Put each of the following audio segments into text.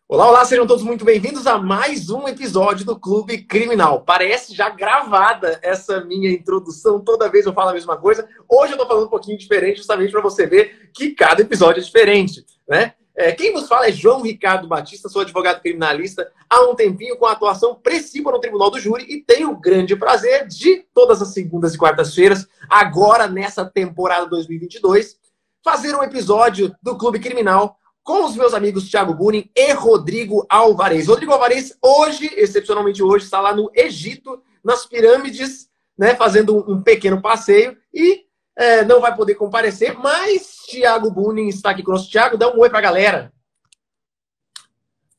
Olá, olá, sejam todos muito bem-vindos a mais um episódio do Clube Criminal. Parece já gravada essa minha introdução, toda vez eu falo a mesma coisa. Hoje eu tô falando um pouquinho diferente, justamente para você ver que cada episódio é diferente, né? Quem nos fala é João Ricardo Batista, sou advogado criminalista há um tempinho com atuação principal no Tribunal do Júri e tenho o grande prazer de, todas as segundas e quartas-feiras, agora nessa temporada 2022, fazer um episódio do Clube Criminal com os meus amigos Thiago Bunin e Rodrigo Alvarez. Rodrigo Alvarez, hoje, excepcionalmente hoje, está lá no Egito, nas pirâmides, né, fazendo um pequeno passeio e não vai poder comparecer, mas Thiago Bunin está aqui conosco. Thiago, dá um oi para a galera.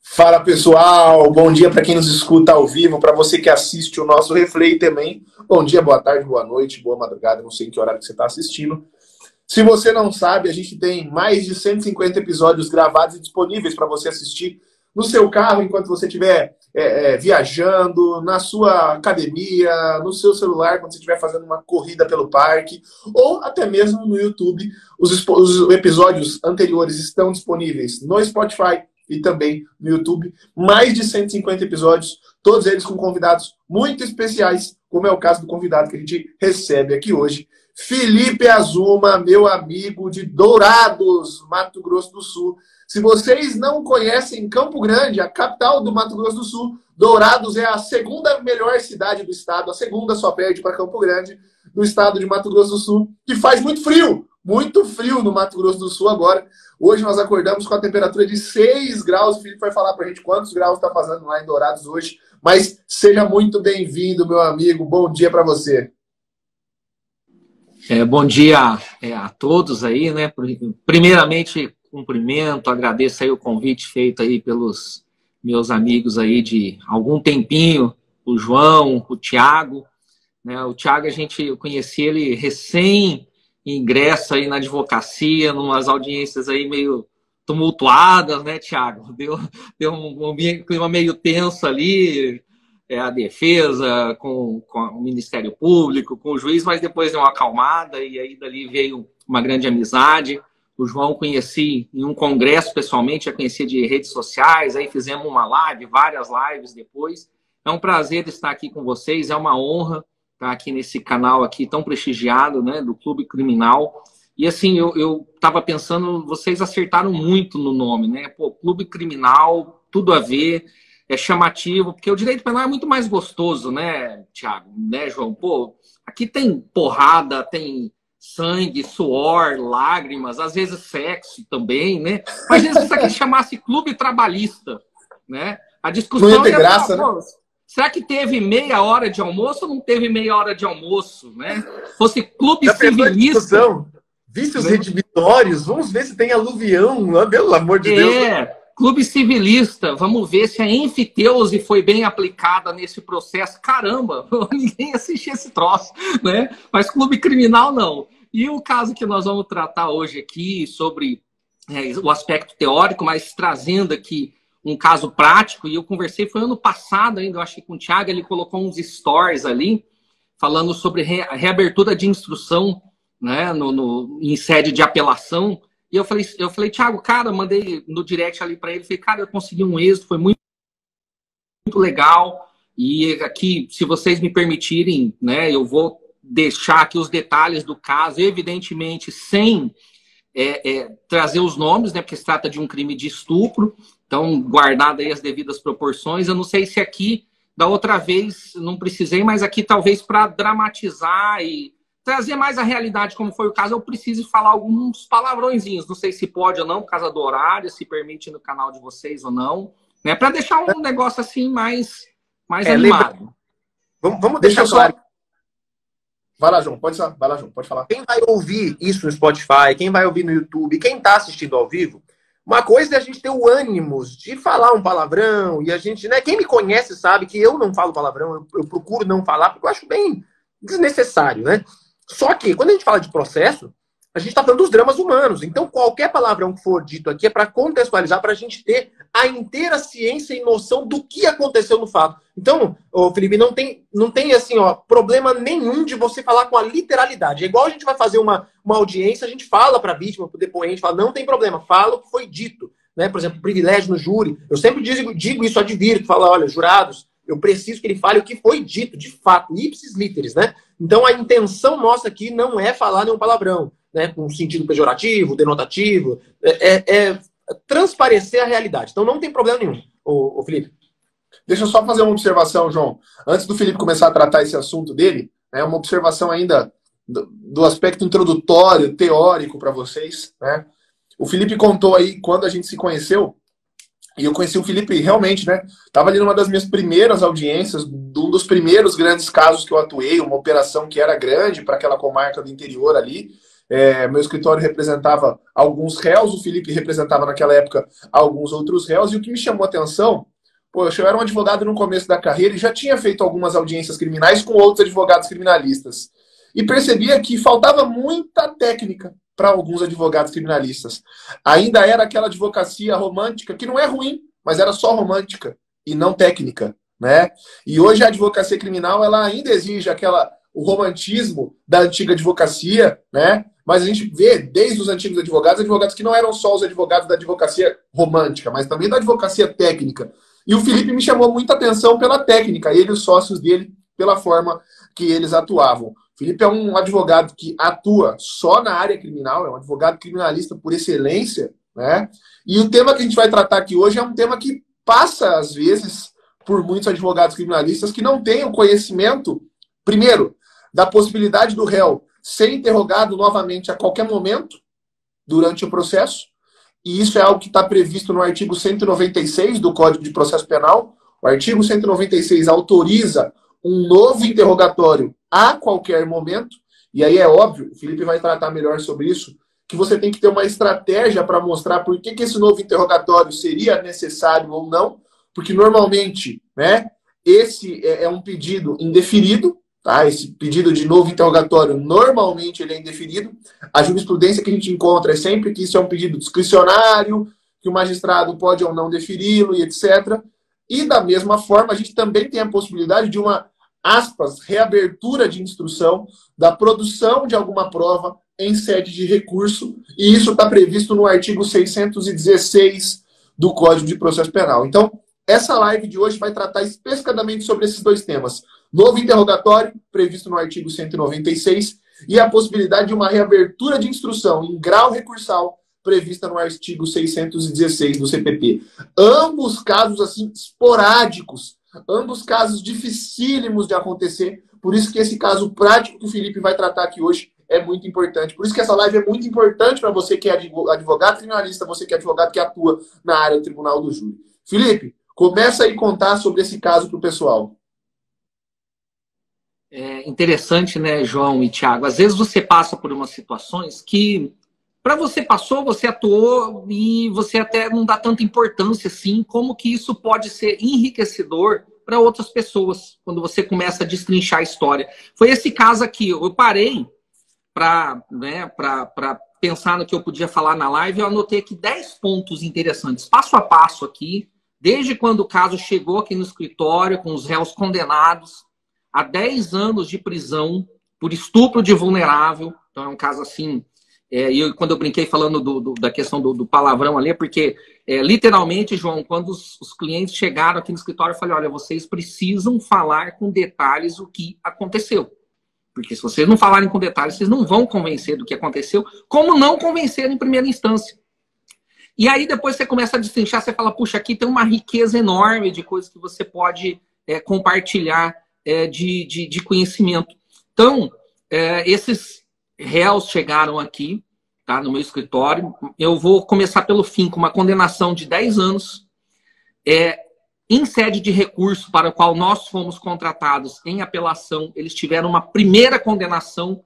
Fala, pessoal. Bom dia para quem nos escuta ao vivo, para você que assiste o nosso replay também. Bom dia, boa tarde, boa noite, boa madrugada, não sei em que horário que você está assistindo. Se você não sabe, a gente tem mais de 150 episódios gravados e disponíveis para você assistir no seu carro, enquanto você estiver viajando, na sua academia, no seu celular, quando você estiver fazendo uma corrida pelo parque, ou até mesmo no YouTube. Os episódios anteriores estão disponíveis no Spotify e também no YouTube. Mais de 150 episódios, todos eles com convidados muito especiais, como é o caso do convidado que a gente recebe aqui hoje, Felipe Azuma, meu amigo de Dourados, Mato Grosso do Sul. Se vocês não conhecem Campo Grande, a capital do Mato Grosso do Sul, Dourados é a segunda melhor cidade do estado, a segunda só perde para Campo Grande, do estado de Mato Grosso do Sul, que faz muito frio no Mato Grosso do Sul agora. Hoje nós acordamos com a temperatura de 6 graus, o Felipe vai falar para a gente quantos graus está fazendo lá em Dourados hoje, mas seja muito bem-vindo, meu amigo, bom dia para você. Bom dia a todos aí, né? Primeiramente, cumprimento, agradeço aí o convite feito aí pelos meus amigos aí de algum tempinho, o João, o Thiago, né? O Thiago, eu conheci ele recém-ingresso aí na advocacia, numas audiências aí meio tumultuadas, né, Thiago? Deu um clima meio tenso ali, a defesa, com o Ministério Público, com o juiz, mas depois deu uma acalmada e aí dali veio uma grande amizade. O João conheci em um congresso pessoalmente, já conhecia de redes sociais, aí fizemos uma live, várias lives depois. É um prazer estar aqui com vocês, é uma honra estar aqui nesse canal aqui tão prestigiado, né, do Clube Criminal. E assim, eu estava pensando, vocês acertaram muito no nome, né? Pô, Clube Criminal, tudo a ver. É chamativo, porque o direito penal é muito mais gostoso, né, Thiago? Né, João? Pô, aqui tem porrada, tem sangue, suor, lágrimas, às vezes sexo também, né? Mas às vezes isso aqui chamasse clube trabalhista, né? A discussão não ia ter graça, falar, né? Será que teve meia hora de almoço ou não teve meia hora de almoço, né? Fosse clube civilista. Vícios redivitórios, vamos ver se tem aluvião, pelo amor de Deus. Clube civilista, vamos ver se a enfiteuse foi bem aplicada nesse processo. Caramba, ninguém assistia esse troço, né? Mas clube criminal, não. E o caso que nós vamos tratar hoje aqui sobre o aspecto teórico, mas trazendo aqui um caso prático, e eu conversei, foi ano passado ainda, eu acho que com o Thiago, ele colocou uns stories ali, falando sobre reabertura de instrução, né, em sede de apelação. E eu falei, Thiago, cara, mandei no direct ali para ele, falei, cara, eu consegui um êxito, foi muito legal. E aqui, se vocês me permitirem, né, eu vou deixar aqui os detalhes do caso, evidentemente, sem trazer os nomes, né, porque se trata de um crime de estupro, então, guardado aí as devidas proporções. Eu não sei se aqui, da outra vez, não precisei, mas aqui talvez para dramatizar e trazer mais a realidade, como foi o caso, eu preciso falar alguns palavrõezinhos. Não sei se pode ou não, por causa do horário, se permite no canal de vocês ou não, né? Para deixar um negócio assim mais animado. Vamos deixar claro. Vai lá, João, pode falar. Quem vai ouvir isso no Spotify, quem vai ouvir no YouTube, quem está assistindo ao vivo, uma coisa é a gente ter o ânimo de falar um palavrão, e a gente, né? Quem me conhece sabe que eu não falo palavrão, eu procuro não falar, porque eu acho bem desnecessário, né? Só que, quando a gente fala de processo, a gente está falando dos dramas humanos. Então, qualquer palavrão que for dito aqui é para contextualizar, para a gente ter a inteira ciência e noção do que aconteceu no fato. Então, Felipe, não tem assim, problema nenhum de você falar com a literalidade. É igual a gente vai fazer uma audiência, a gente fala para a vítima, para o depoente, fala, não tem problema, fala o que foi dito. né? Por exemplo, privilégio no júri. Eu sempre digo isso, advirto, falo, olha, jurados, eu preciso que ele fale o que foi dito, de fato, ipsis literis, né? Então, a intenção nossa aqui não é falar nenhum palavrão, né? Com sentido pejorativo, denotativo, é transparecer a realidade. Então, não tem problema nenhum, ô Felipe. Deixa eu só fazer uma observação, João. Antes do Felipe começar a tratar esse assunto dele, uma observação ainda do aspecto introdutório, teórico para vocês, né? O Felipe contou aí quando a gente se conheceu, e eu conheci o Felipe realmente, né? Estava ali numa das minhas primeiras audiências, de um dos primeiros grandes casos que eu atuei, uma operação que era grande para aquela comarca do interior ali. Meu escritório representava alguns réus, o Felipe representava naquela época alguns outros réus, e o que me chamou a atenção, eu era um advogado no começo da carreira e já tinha feito algumas audiências criminais com outros advogados criminalistas. E percebia que faltava muita técnica para alguns advogados criminalistas. Ainda era aquela advocacia romântica, que não é ruim, mas era só romântica e não técnica, né? E hoje a advocacia criminal, ela ainda exige o romantismo da antiga advocacia, né? Mas a gente vê, desde os antigos advogados que não eram só os advogados da advocacia romântica, mas também da advocacia técnica. E o Felipe me chamou muita atenção pela técnica, ele e os sócios dele, pela forma que eles atuavam. O Felipe é um advogado que atua só na área criminal, é um advogado criminalista por excelência, né? E o tema que a gente vai tratar aqui hoje é um tema que passa, às vezes, por muitos advogados criminalistas que não têm o conhecimento, primeiro, da possibilidade do réu ser interrogado novamente a qualquer momento durante o processo. E isso é algo que está previsto no artigo 196 do Código de Processo Penal. O artigo 196 autoriza um novo interrogatório a qualquer momento. E aí é óbvio, o Felipe vai tratar melhor sobre isso, que você tem que ter uma estratégia para mostrar por que esse novo interrogatório seria necessário ou não, porque normalmente, né, esse é um pedido indeferido. Tá? Esse pedido de novo interrogatório, normalmente ele é indeferido. A jurisprudência que a gente encontra é sempre que isso é um pedido discricionário, que o magistrado pode ou não deferi-lo e etc. E da mesma forma, a gente também tem a possibilidade de uma, aspas, reabertura de instrução da produção de alguma prova em sede de recurso, e isso está previsto no artigo 616 do Código de Processo Penal. Então, essa live de hoje vai tratar especificamente sobre esses dois temas. Novo interrogatório, previsto no artigo 196, e a possibilidade de uma reabertura de instrução em grau recursal, prevista no artigo 616 do CPP. Ambos casos, assim, esporádicos, ambos casos dificílimos de acontecer, por isso que esse caso prático que o Felipe vai tratar aqui hoje é muito importante. Por isso que essa live é muito importante para você que é advogado criminalista, você que é advogado que atua na área do Tribunal do Júri. Felipe, começa aí a contar sobre esse caso para o pessoal. É interessante, né, João e Thiago? Às vezes você passa por umas situações que, para você passou, você atuou e você até não dá tanta importância assim, como que isso pode ser enriquecedor para outras pessoas, quando você começa a destrinchar a história. Foi esse caso aqui, eu parei para pensar no que eu podia falar na live, eu anotei aqui 10 pontos interessantes, passo a passo aqui, desde quando o caso chegou aqui no escritório, com os réus condenados a 10 anos de prisão por estupro de vulnerável. Então é um caso assim, quando eu brinquei falando da questão do palavrão ali, porque literalmente, João, quando os clientes chegaram aqui no escritório, eu falei, olha, vocês precisam falar com detalhes o que aconteceu. Porque se vocês não falarem com detalhes, vocês não vão convencer do que aconteceu, como não convencer em primeira instância. E aí depois você começa a destrinchar, você fala, puxa, aqui tem uma riqueza enorme de coisas que você pode compartilhar de conhecimento. Então, esses réus chegaram aqui, tá, no meu escritório. Eu vou começar pelo fim, com uma condenação de 10 anos, em sede de recurso para o qual nós fomos contratados em apelação. Eles tiveram uma primeira condenação,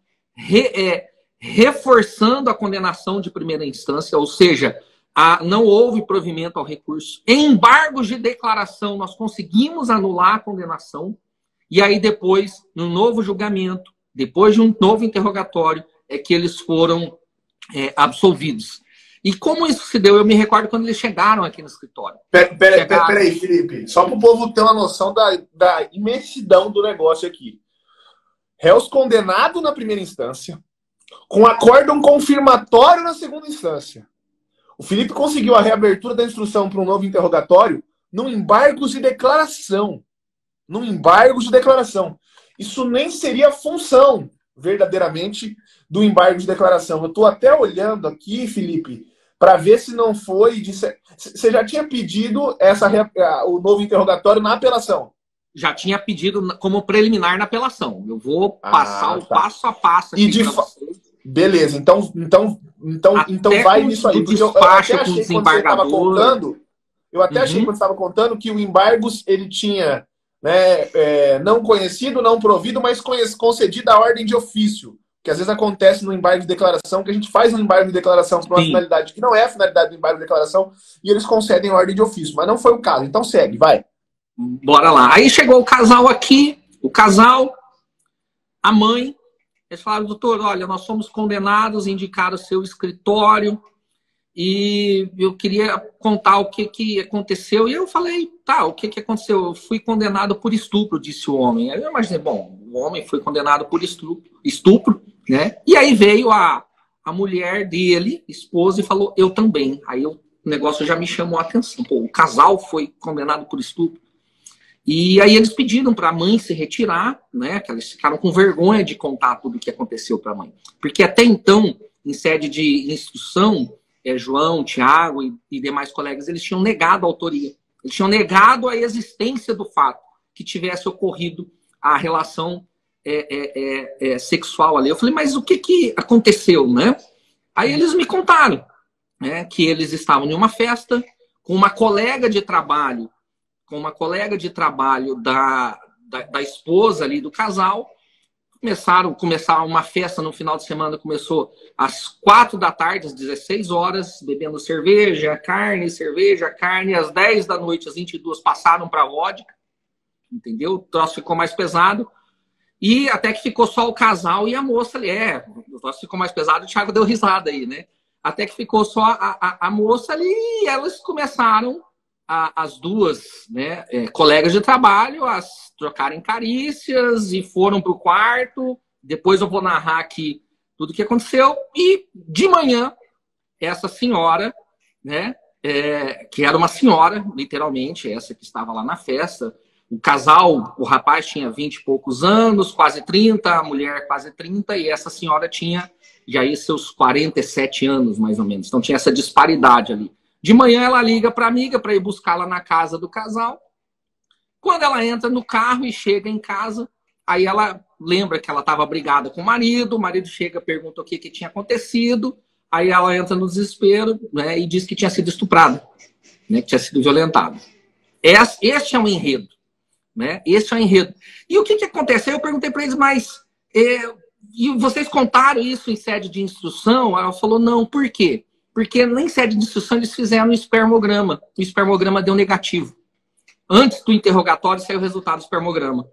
reforçando a condenação de primeira instância, ou seja, não houve provimento ao recurso. Em embargos de declaração, nós conseguimos anular a condenação. E aí depois, no novo julgamento, depois de um novo interrogatório, é que eles foram absolvidos. E como isso se deu? Eu me recordo quando eles chegaram aqui no escritório. Peraí, Felipe. Só para o povo ter uma noção da imensidão do negócio aqui. Réus condenado na primeira instância, com acórdão confirmatório na segunda instância. O Felipe conseguiu a reabertura da instrução para um novo interrogatório no embargos de declaração. No embargos de declaração. Isso nem seria função, verdadeiramente, do embargo de declaração. Eu estou até olhando aqui, Felipe, para ver se não foi... Você já tinha pedido o novo interrogatório na apelação? Já tinha pedido como preliminar na apelação. Eu vou passar o passo a passo aqui para vocês. Beleza, então vai nisso aí. Porque eu até achei quando você estava contando, achei quando estava contando que o embargos ele tinha, né, não conhecido, não provido, mas concedida a ordem de ofício. Que às vezes acontece no embargo de declaração, que a gente faz um embargo de declaração para uma finalidade que não é a finalidade do embargo de declaração, e eles concedem a ordem de ofício. Mas não foi o caso. Então segue, vai. Bora lá. Aí chegou o casal aqui, a mãe. Eles falaram, doutor, olha, nós somos condenados, indicaram o seu escritório e eu queria contar o que aconteceu. E eu falei, tá, o que aconteceu? Eu fui condenado por estupro, disse o homem. Aí eu imaginei, bom, o homem foi condenado por estupro, né? E aí veio a mulher dele, esposa, e falou, eu também. Aí o negócio já me chamou a atenção. Pô, o casal foi condenado por estupro. E aí eles pediram para a mãe se retirar, né? Que eles ficaram com vergonha de contar tudo o que aconteceu para a mãe. Porque até então, em sede de instrução, João, Tiago e demais colegas, eles tinham negado a autoria. Eles tinham negado a existência do fato que tivesse ocorrido a relação sexual ali. Eu falei, mas o que aconteceu, né? Aí eles me contaram, né, que eles estavam em uma festa com uma colega de trabalho, da esposa ali do casal. Começaram uma festa no final de semana, começou às 4 da tarde, às 16 horas, bebendo cerveja, carne, às 10 da noite, às 22 passaram para vodka, entendeu? O troço ficou mais pesado, e até que ficou só o casal e a moça ali, o troço ficou mais pesado, o Thiago deu risada aí, né? Até que ficou só a moça ali, e elas começaram, as duas, né, colegas de trabalho, a trocarem carícias e foram para o quarto. Depois eu vou narrar aqui tudo o que aconteceu. E de manhã, essa senhora, né, que era uma senhora, literalmente, essa que estava lá na festa, o casal, o rapaz tinha 20 e poucos anos, quase 30, a mulher quase 30, e essa senhora tinha já aí seus 47 anos, mais ou menos. Então tinha essa disparidade ali. De manhã ela liga para a amiga para ir buscá-la na casa do casal. Quando ela entra no carro e chega em casa, aí ela lembra que ela estava brigada com o marido chega, pergunta o que tinha acontecido, aí ela entra no desespero, né, e diz que tinha sido estuprada, né, que tinha sido violentada. Este é o enredo, né? Este é o enredo. E o que aconteceu? Eu perguntei para eles, mas e vocês contaram isso em sede de instrução? Ela falou, não, por quê? Porque em sede de instrução eles fizeram um espermograma. O espermograma deu negativo. Antes do interrogatório saiu o resultado do espermograma,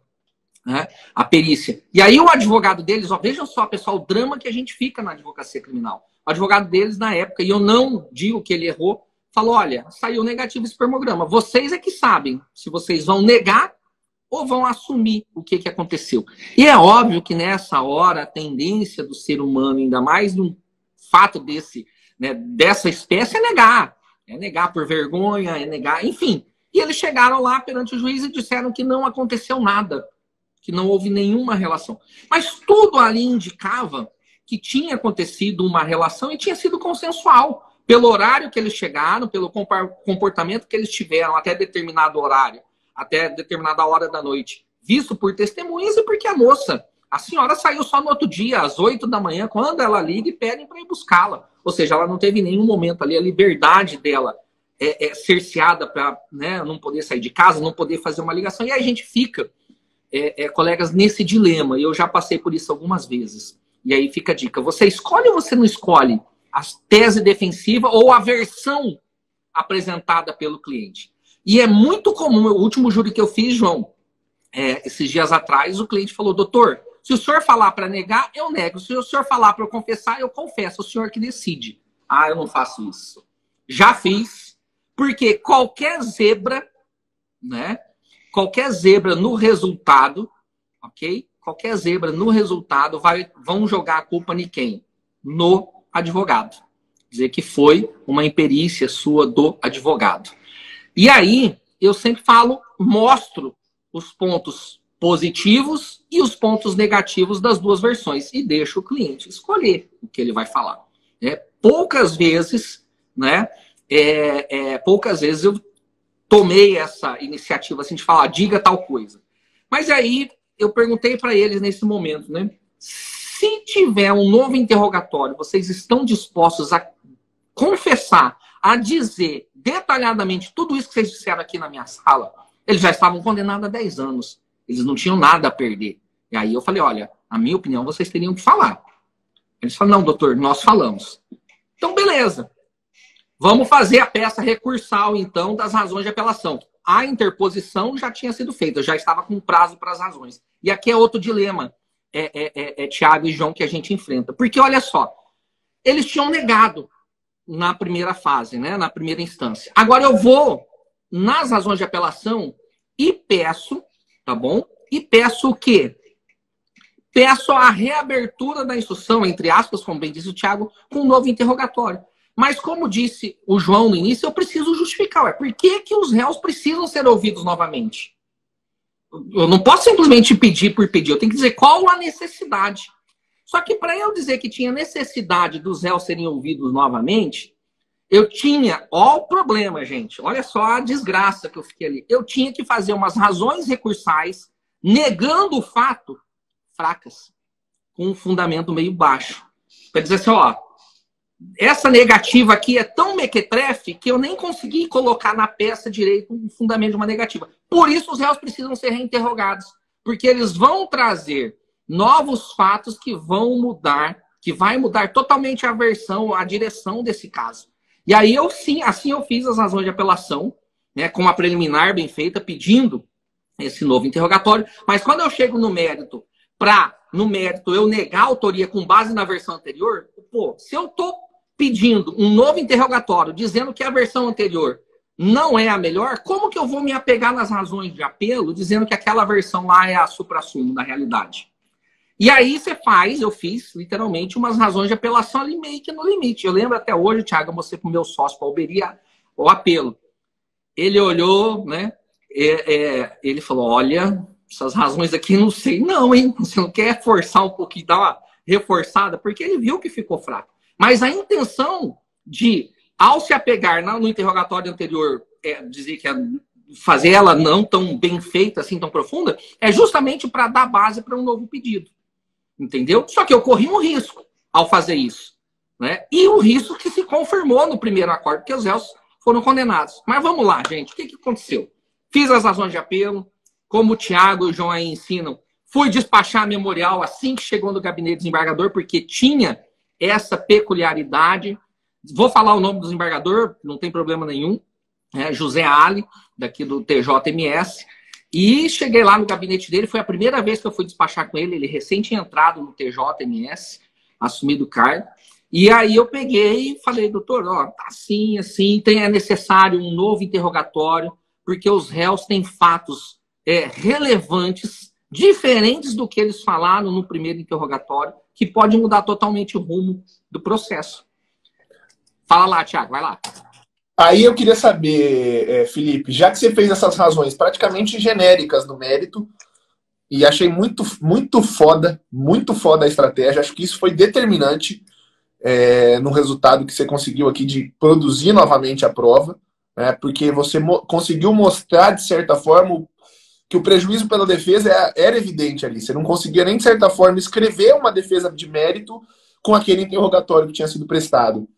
né? A perícia. E aí o advogado deles, vejam só, pessoal, o drama que a gente fica na advocacia criminal. O advogado deles, na época, e eu não digo que ele errou, falou, olha, saiu negativo o espermograma. Vocês é que sabem se vocês vão negar ou vão assumir o que aconteceu. E é óbvio que nessa hora a tendência do ser humano, ainda mais num fato desse, né, dessa espécie, é negar. É negar por vergonha, é negar, enfim. E eles chegaram lá perante o juiz e disseram que não aconteceu nada, que não houve nenhuma relação. Mas tudo ali indicava que tinha acontecido uma relação e tinha sido consensual. Pelo horário que eles chegaram, pelo comportamento que eles tiveram até determinado horário, até determinada hora da noite, visto por testemunhas e porque a senhora saiu só no outro dia, às 8 da manhã, quando ela liga e pedem para ir buscá-la. Ou seja, ela não teve nenhum momento ali, a liberdade dela cerceada para, né, não poder sair de casa, não poder fazer uma ligação. E aí a gente fica, colegas, nesse dilema. E eu já passei por isso algumas vezes. E aí fica a dica. Você escolhe ou você não escolhe a tese defensiva ou a versão apresentada pelo cliente? E é muito comum, o último júri que eu fiz, João, esses dias atrás, o cliente falou, doutor, se o senhor falar para negar, eu nego. Se o senhor falar para eu confessar, eu confesso. O senhor que decide. Ah, eu não faço isso. Já fiz. Porque qualquer zebra, né? Qualquer zebra no resultado, ok? Qualquer zebra no resultado vão jogar a culpa em quem? No advogado. dizer que foi uma imperícia sua do advogado. E aí, eu sempre falo, mostro os pontos positivos e os pontos negativos das duas versões e deixo o cliente escolher o que ele vai falar. Poucas vezes, né? Poucas vezes eu tomei essa iniciativa assim de falar, diga tal coisa. Mas aí eu perguntei para eles nesse momento, né? Se tiver um novo interrogatório, vocês estão dispostos a confessar, a dizer detalhadamente tudo isso que vocês disseram aqui na minha sala? Eles já estavam condenados a 10 anos. Eles não tinham nada a perder. E aí eu falei, olha, a minha opinião vocês teriam que falar. Eles falaram, não, doutor, nós falamos. Então, beleza. Vamos fazer a peça recursal, então, das razões de apelação. A interposição já tinha sido feita, já estava com prazo para as razões. E aqui é outro dilema, Tiago e João, que a gente enfrenta. Porque, olha só, eles tinham negado na primeira fase, né, na primeira instância. Agora eu vou nas razões de apelação e peço, tá bom? E peço o quê? Peço a reabertura da instrução, entre aspas, como bem disse o Tiago, com um novo interrogatório. Mas, como disse o João no início, eu preciso justificar. Por que que os réus precisam ser ouvidos novamente? Eu não posso simplesmente pedir por pedir. Eu tenho que dizer qual a necessidade. Só que para eu dizer que tinha necessidade dos réus serem ouvidos novamente, eu tinha... Ó o problema, gente. Olha só a desgraça que eu fiquei ali. Eu tinha que fazer umas razões recursais negando o fato fracas, com um fundamento meio baixo. Para dizer assim, ó, essa negativa aqui é tão mequetrefe que eu nem consegui colocar na peça direito um fundamento de uma negativa. Por isso os réus precisam ser reinterrogados, porque eles vão trazer novos fatos que vão mudar, que vai mudar totalmente a versão, a direção desse caso. E aí eu sim, assim eu fiz as razões de apelação, né, com uma preliminar bem feita, pedindo esse novo interrogatório, mas quando eu chego no mérito, no mérito eu negar a autoria com base na versão anterior, pô, se eu tô pedindo um novo interrogatório dizendo que a versão anterior não é a melhor, como que eu vou me apegar nas razões de apelo dizendo que aquela versão lá é a suprassumo da realidade? E aí eu fiz literalmente umas razões de apelação ali meio que no limite. Eu lembro até hoje, Thiago, eu mostrei pro meu sócio, para Alberia, o apelo. Ele olhou, né? Ele falou, olha, essas razões aqui não sei não, hein? Você não quer forçar um pouquinho, dar uma reforçada? Porque ele viu que ficou fraco. Mas a intenção de, ao se apegar no interrogatório anterior, dizer que fazer ela não tão bem feita, assim, tão profunda, é justamente para dar base para um novo pedido. Entendeu? Só que eu corri um risco ao fazer isso, né? E um risco que se confirmou no primeiro acordo, porque os réus foram condenados. Mas vamos lá, gente. O que aconteceu? Fiz as razões de apelo, como o Tiago e o João aí ensinam. Fui despachar a memorial assim que chegou no gabinete do desembargador, porque tinha essa peculiaridade. Vou falar o nome do desembargador, não tem problema nenhum. José Ali, daqui do TJMS. E cheguei lá no gabinete dele, foi a primeira vez que eu fui despachar com ele. Ele recém tinha entrado no TJMS, assumido o cargo. E aí eu peguei e falei, doutor, ó, tá assim, é necessário um novo interrogatório, porque os réus têm fatos relevantes, diferentes do que eles falaram no primeiro interrogatório, que pode mudar totalmente o rumo do processo. Fala lá, Thiago, vai lá. Aí eu queria saber, Felipe, já que você fez essas razões praticamente genéricas no mérito, e achei muito foda a estratégia, acho que isso foi determinante no resultado que você conseguiu aqui de produzir novamente a prova, né, porque você conseguiu mostrar, de certa forma, que o prejuízo pela defesa era evidente ali. Você não conseguia nem, de certa forma, escrever uma defesa de mérito com aquele interrogatório que tinha sido prestado.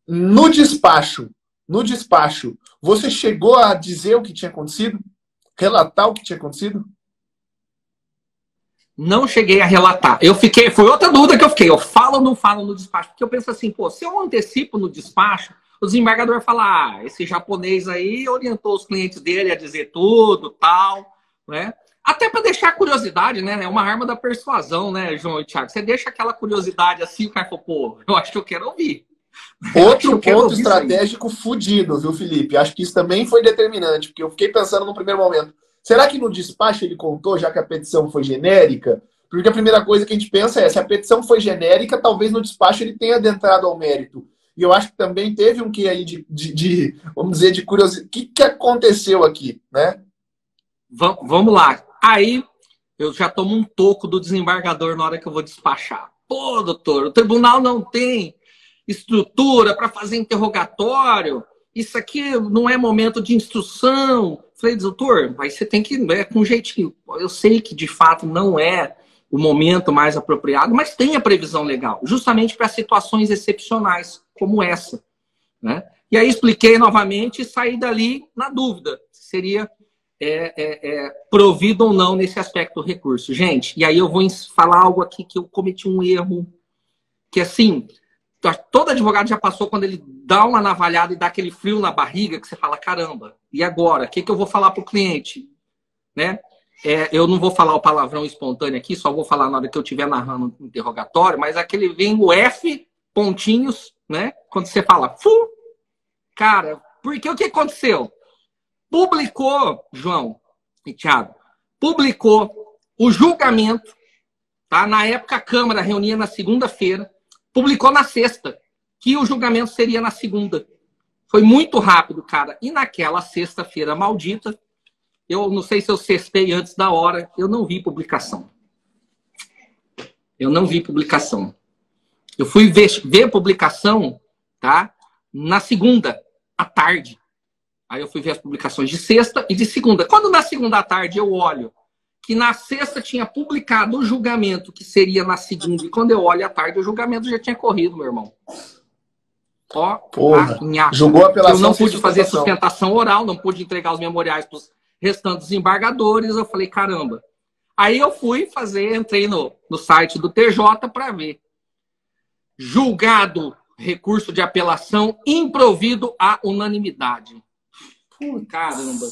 No despacho, você chegou a dizer o que tinha acontecido? Relatar o que tinha acontecido? Não cheguei a relatar. Foi outra dúvida que eu fiquei. Eu falo ou não falo no despacho? Porque eu penso assim, pô, se eu antecipo no despacho, o desembargador vai falar, esse japonês aí orientou os clientes dele a dizer tudo, tal, né? Até para deixar a curiosidade, né? É uma arma da persuasão, né, João e Thiago? Você deixa aquela curiosidade assim, o cara fala, pô, eu acho que eu quero ouvir. Outro ponto estratégico fudido, viu, Felipe? Acho que isso também foi determinante, porque eu fiquei pensando no primeiro momento, será que no despacho ele contou, já que a petição foi genérica? Porque a primeira coisa que a gente pensa se a petição foi genérica, talvez no despacho ele tenha adentrado ao mérito. E eu acho que também teve um que aí vamos dizer, de curiosidade. O que aconteceu aqui, né? Vamos lá. Aí eu já tomo um toco do desembargador na hora que eu vou despachar. Pô, doutor, o tribunal não tem estrutura para fazer interrogatório. Isso aqui não é momento de instrução. Falei, doutor, mas você tem que ir com jeitinho. Eu sei que de fato não é o momento mais apropriado, mas tem a previsão legal, justamente para situações excepcionais como essa, né? E aí expliquei novamente e saí dali na dúvida se seria provido ou não nesse aspecto do recurso. Gente, e aí eu vou falar algo aqui que eu cometi um erro, que assim, todo advogado já passou quando ele dá uma navalhada e dá aquele frio na barriga, que você fala, caramba, e agora? O que eu vou falar para o cliente? Né? Eu não vou falar o palavrão espontâneo aqui, só vou falar na hora que eu estiver narrando o interrogatório, mas aquele vem o F, pontinhos, né? Quando você fala, cara, porque o que aconteceu? Publicou, João e Thiago, publicou o julgamento, tá? Na época a Câmara reunia na segunda-feira, publicou na sexta, que o julgamento seria na segunda. Foi muito rápido, cara. E naquela sexta-feira maldita, eu não sei se eu cestei antes da hora, eu não vi publicação. Eu não vi publicação. Eu fui ver publicação, tá? Na segunda, à tarde. Aí eu fui ver as publicações de sexta e de segunda. Quando na segunda à tarde eu olho que na sexta tinha publicado o julgamento que seria na segunda, e quando eu olho à tarde o julgamento já tinha corrido, meu irmão. Ó, porra, julgou a apelação. Eu não pude fazer sustentação oral, não pude entregar os memoriais para os restantes desembargadores. Eu falei, caramba. Aí eu fui entrei no site do TJ para ver. Julgado recurso de apelação improvido à unanimidade. Caramba.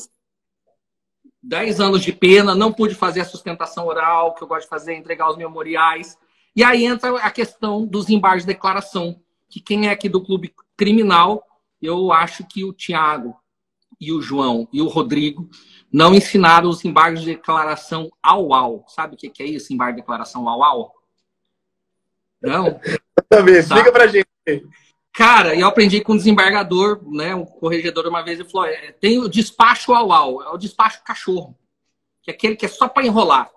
10 anos de pena, não pude fazer a sustentação oral, que eu gosto de fazer, entregar os memoriais. E aí entra a questão dos embargos de declaração, que quem é aqui do Clube Criminal, eu acho que o Thiago e o João e o Rodrigo não ensinaram os embargos de declaração au-au. Sabe o que é isso, embargo de declaração au-au? Não? Explica pra gente. Cara, eu aprendi com um desembargador, né, um corregedor uma vez, ele falou, tem o despacho au-au, é o despacho cachorro, que é aquele que é só para enrolar.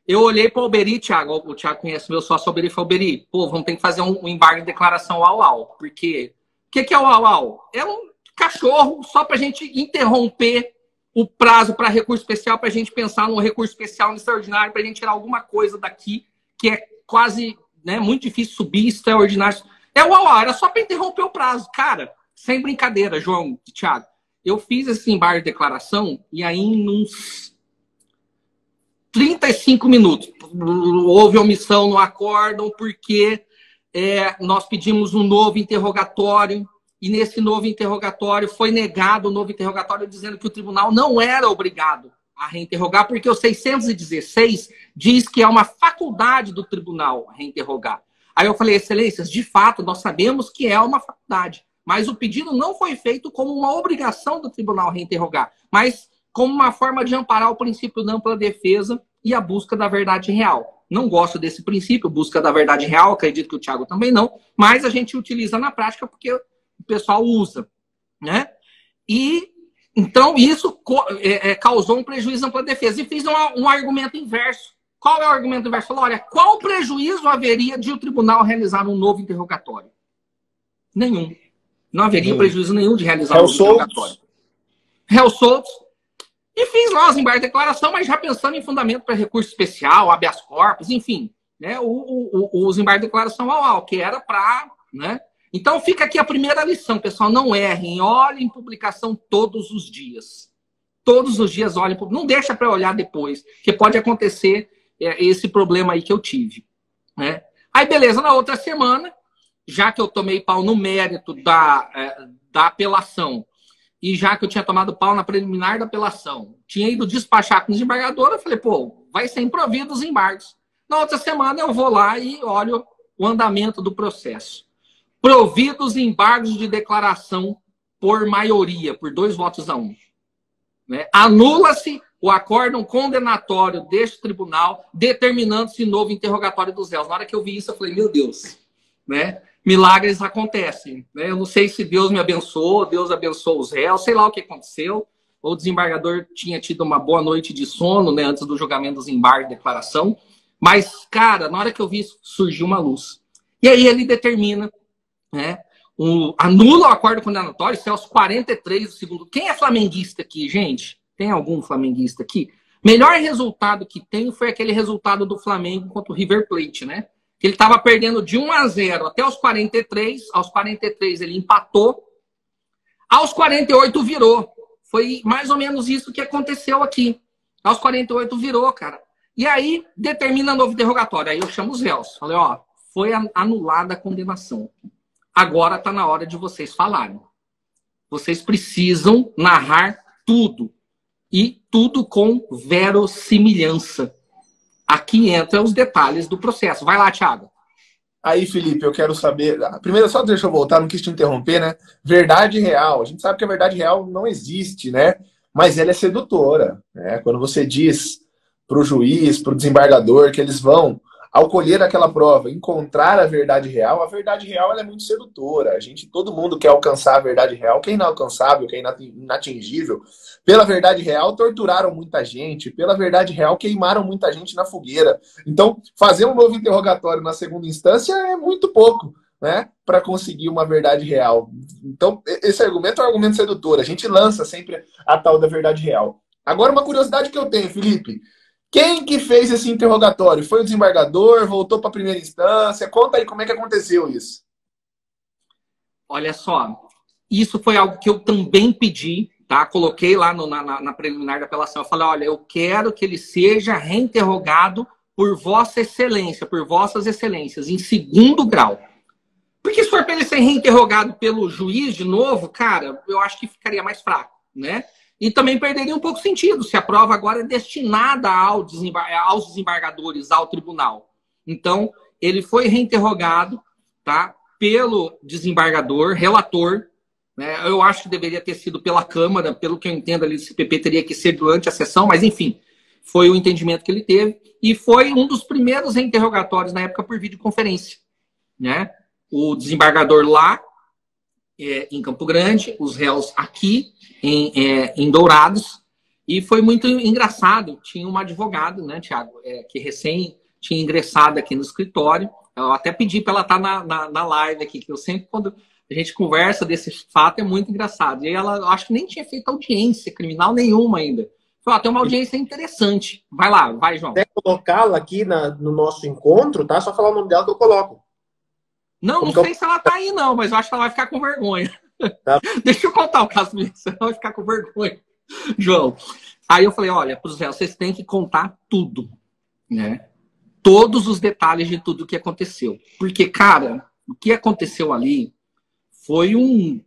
Eu olhei para o Alberi, Thiago, o Thiago conhece meu sócio Alberi, falou, Alberi, pô, vamos ter que fazer um embargo de declaração au-au, porque o que é o au-au? É um cachorro só para a gente interromper o prazo para recurso especial, para a gente pensar num recurso especial no extraordinário, para a gente tirar alguma coisa daqui, que é quase, né, muito difícil subir extraordinário. É o au-au, era só para interromper o prazo. Cara, sem brincadeira, João e Thiago. Eu fiz esse embargo de declaração e aí em uns 35 minutos houve omissão no acórdão porque nós pedimos um novo interrogatório e nesse novo interrogatório foi negado o novo interrogatório dizendo que o tribunal não era obrigado a reinterrogar porque o 616 diz que é uma faculdade do tribunal reinterrogar. Aí eu falei, excelências, de fato, nós sabemos que é uma faculdade, mas o pedido não foi feito como uma obrigação do tribunal reinterrogar, mas como uma forma de amparar o princípio da ampla defesa e a busca da verdade real. Não gosto desse princípio, busca da verdade real, acredito que o Thiago também não, mas a gente utiliza na prática porque o pessoal usa, né? E, então, isso causou um prejuízo à ampla defesa. E fiz um argumento inverso. Qual é o argumento inverso? Falou, olha, qual prejuízo haveria de o tribunal realizar um novo interrogatório? Nenhum. Não haveria prejuízo nenhum de realizar um novo interrogatório. Réus soltos. E fiz lá os embargos de declaração, mas já pensando em fundamento para recurso especial, habeas corpus, enfim. Né, os embargos de declaração au-au, que era para... Né? Então fica aqui a primeira lição, pessoal. Não errem, olhem publicação todos os dias. Todos os dias olhem. Não deixa para olhar depois, que pode acontecer esse problema aí que eu tive. Né? Aí, beleza, na outra semana, já que eu tomei pau no mérito da apelação, e já que eu tinha tomado pau na preliminar da apelação, tinha ido despachar com o desembargador, eu falei, pô, vai ser improvido os embargos. Na outra semana eu vou lá e olho o andamento do processo. Providos embargos de declaração por maioria, por 2 votos a 1. Né? Anula-se o acórdão condenatório deste tribunal, determinando-se novo interrogatório dos réus. Na hora que eu vi isso, eu falei, meu Deus, né? milagres acontecem, né? Eu não sei se Deus me abençoou, Deus abençoou os réus, sei lá o que aconteceu. Ou o desembargador tinha tido uma boa noite de sono, né, antes do julgamento dos embargos de declaração. Mas, cara, na hora que eu vi isso, surgiu uma luz. E aí ele determina, né, anula o acordo condenatório, isso é aos 43 do segundo. Quem é flamenguista aqui, gente? Tem algum flamenguista aqui? Melhor resultado que tem foi aquele resultado do Flamengo contra o River Plate, né? Que ele estava perdendo de 1-0 até os 43. Aos 43 ele empatou. Aos 48 virou. Foi mais ou menos isso que aconteceu aqui. Aos 48 virou, cara. E aí determina novo interrogatório. Aí eu chamo os réus. Falei, ó, foi anulada a condenação. Agora está na hora de vocês falarem. Vocês precisam narrar tudo. E tudo com verossimilhança. Aqui entram os detalhes do processo. Vai lá, Thiago. Aí, Felipe, eu quero saber... Primeiro, só deixa eu voltar, não quis te interromper, né? Verdade real. A gente sabe que a verdade real não existe, né? Mas ela é sedutora, né? Quando você diz para o juiz, para o desembargador, que eles vão, ao colher aquela prova, encontrar a verdade real ela é muito sedutora. Todo mundo quer alcançar a verdade real. Quem é inalcançável, quem é inatingível. Pela verdade real, torturaram muita gente. Pela verdade real, queimaram muita gente na fogueira. Então, fazer um novo interrogatório na segunda instância é muito pouco, né, para conseguir uma verdade real. Então, esse argumento é um argumento sedutor. A gente lança sempre a tal da verdade real. Agora, uma curiosidade que eu tenho, Felipe. Quem que fez esse interrogatório? Foi o desembargador? Voltou para a primeira instância? Conta aí como é que aconteceu isso. Olha só, isso foi algo que eu também pedi, tá? Coloquei lá na preliminar da apelação. Eu falei, olha, eu quero que ele seja reinterrogado por Vossa Excelência, por Vossas Excelências, em segundo grau. Porque se for para ele ser reinterrogado pelo juiz de novo, cara, eu acho que ficaria mais fraco, né? E também perderia um pouco o sentido, se a prova agora é destinada aos desembargadores, ao tribunal. Então, ele foi reinterrogado, tá, pelo desembargador, relator, né? Eu acho que deveria ter sido pela Câmara, pelo que eu entendo ali, o CPP teria que ser durante a sessão, mas enfim, foi o entendimento que ele teve. E foi um dos primeiros reinterrogatórios na época por videoconferência, né? O desembargador lá, em Campo Grande, os réus aqui em Dourados, e foi muito engraçado. Tinha uma advogada, né, Thiago, que recém tinha ingressado aqui no escritório. Eu até pedi para ela estar na live aqui, que eu sempre, quando a gente conversa desse fato, é muito engraçado. E ela, acho que nem tinha feito audiência criminal nenhuma ainda. Falei, tem uma audiência interessante. Vai lá, vai, João. Quer colocá-la aqui no nosso encontro, tá? Só falar o nome dela que eu coloco. Não sei se ela tá aí, não, mas eu acho que ela vai ficar com vergonha. Tá. Deixa eu contar o caso mesmo, ela vai ficar com vergonha. João, aí eu falei, olha, para os réus, vocês têm que contar tudo, né? Todos os detalhes de tudo o que aconteceu. Porque, cara, o que aconteceu ali foi um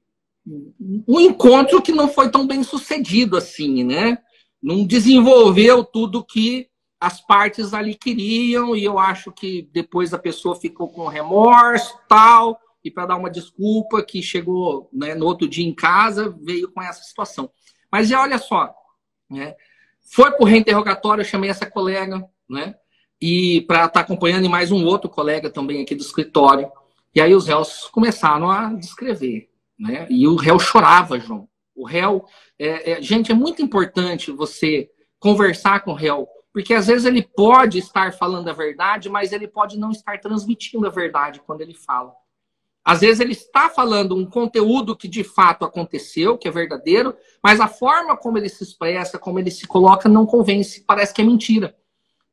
encontro que não foi tão bem sucedido assim, né? Não desenvolveu tudo que as partes ali queriam, e eu acho que depois a pessoa ficou com remorso, tal, e para dar uma desculpa que chegou, né, no outro dia em casa, veio com essa situação. Mas olha só, né, foi por reinterrogatório, eu chamei essa colega, né, e para estar acompanhando, e mais um outro colega também aqui do escritório, e aí os réus começaram a descrever, né, e o réu chorava, João. O réu, gente, é muito importante você conversar com o réu, porque às vezes ele pode estar falando a verdade, mas ele pode não estar transmitindo a verdade quando ele fala. Às vezes ele está falando um conteúdo que de fato aconteceu, que é verdadeiro, mas a forma como ele se expressa, como ele se coloca, não convence, parece que é mentira,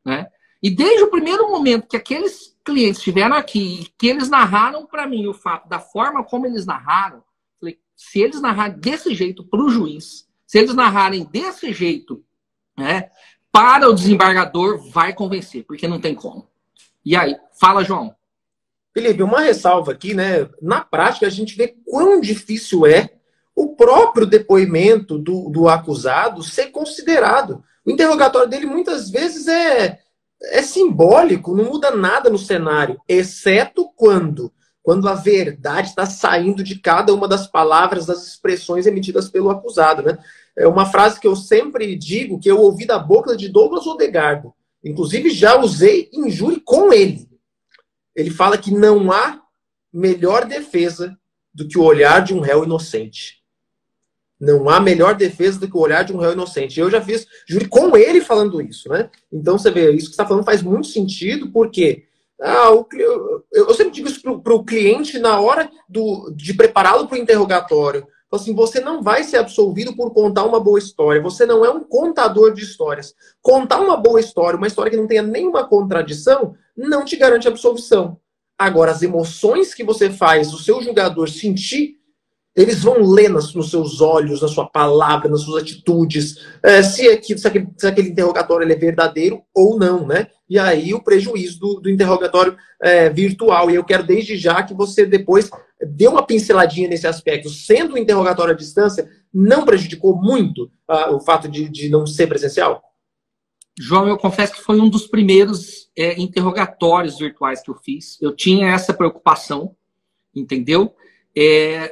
né? E desde o primeiro momento que aqueles clientes estiveram aqui, que eles narraram para mim o fato da forma como eles narraram, falei, se eles narrarem desse jeito para o juiz, se eles narrarem desse jeito, né, para o desembargador, vai convencer, porque não tem como. E aí, fala, João. Felipe, uma ressalva aqui, né? Na prática, a gente vê quão difícil é o próprio depoimento do acusado ser considerado. O interrogatório dele, muitas vezes, é simbólico, não muda nada no cenário, exceto quando a verdade está saindo de cada uma das palavras, das expressões emitidas pelo acusado, né? É uma frase que eu sempre digo, que eu ouvi da boca de Douglas Odegaardo. Inclusive, já usei em júri com ele. Ele fala que não há melhor defesa do que o olhar de um réu inocente. Não há melhor defesa do que o olhar de um réu inocente. Eu já fiz júri com ele falando isso, né? Então, você vê, isso que você está falando faz muito sentido, porque eu sempre digo isso para o cliente na hora de prepará-lo para o interrogatório. Assim, você não vai ser absolvido por contar uma boa história. Você não é um contador de histórias. Contar uma boa história, uma história que não tenha nenhuma contradição, não te garante absolvição. Agora, as emoções que você faz o seu julgador sentir, eles vão ler nos seus olhos, na sua palavra, nas suas atitudes, se aquele interrogatório ele é verdadeiro ou não, né? E aí o prejuízo do interrogatório virtual. E eu quero desde já que você depois dê uma pinceladinha nesse aspecto. Sendo o interrogatório à distância, não prejudicou muito o fato de não ser presencial? João, eu confesso que foi um dos primeiros interrogatórios virtuais que eu fiz. Eu tinha essa preocupação, entendeu?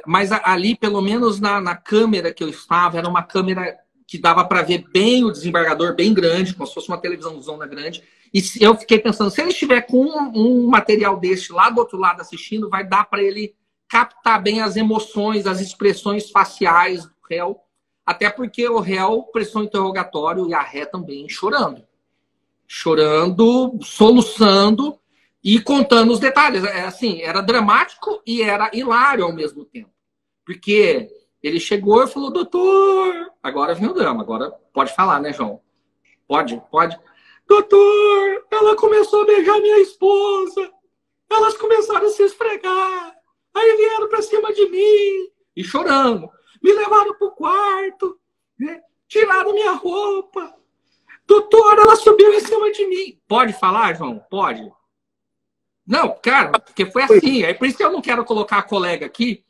Mas ali, pelo menos na câmera que eu estava, era uma câmera que dava para ver bem o desembargador, bem grande, como se fosse uma televisãozona grande. E eu fiquei pensando, se ele estiver com um material deste lá do outro lado assistindo, vai dar para ele captar bem as emoções, as expressões faciais do réu. Até porque o réu prestou interrogatório e a ré também chorando. Chorando, soluçando e contando os detalhes. Assim, era dramático e era hilário ao mesmo tempo. Porque ele chegou e falou, doutor, agora vem o drama, agora pode falar, né, João? Pode? Doutor, ela começou a beijar minha esposa. Elas começaram a se esfregar. Aí vieram pra cima de mim. E chorando. Me levaram pro quarto. Né? Tiraram minha roupa. Doutor, ela subiu em cima de mim. Pode falar, João? Pode. Não, cara, porque foi assim. É por isso que eu não quero colocar a colega aqui.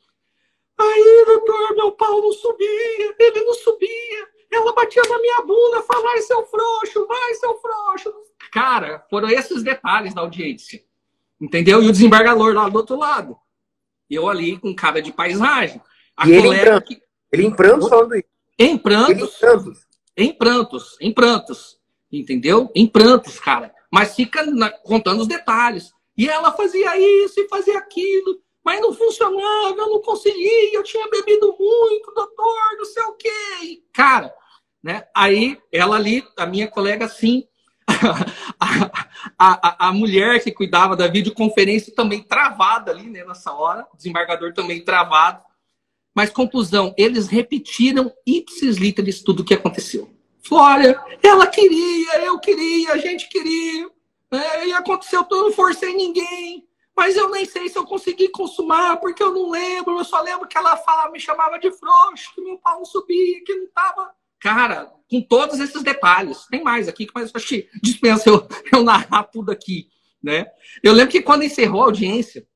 Aí, doutor, meu pau não subia. Ele não subia. Ela batia na minha bunda, falava, vai, seu frouxo, vai, seu frouxo. Cara, foram esses detalhes da audiência. Entendeu? E o desembargador lá do outro lado. Eu ali com cara de paisagem. A e colega ele em prantos falando isso. Em prantos. Entendeu? Em prantos, cara. Mas fica contando os detalhes. E ela fazia isso e fazia aquilo. Mas não funcionava, eu não conseguia, eu tinha bebido muito, doutor, não sei o quê. Cara, né? Aí ela ali, a minha colega, assim, a mulher que cuidava da videoconferência também travada ali, né, nessa hora, o desembargador também travado. Mas, conclusão, eles repetiram ipsis literis tudo o que aconteceu. Falou, olha, ela queria, eu queria, a gente queria, e aconteceu tudo, eu não forcei ninguém. Mas eu nem sei se eu consegui consumar, porque eu não lembro. Eu só lembro que ela me chamava de frouxo, que meu pau não subia, que não tava... Cara, com todos esses detalhes. Tem mais aqui, mas acho que dispensa eu narrar tudo aqui, né? Eu lembro que quando encerrou a audiência,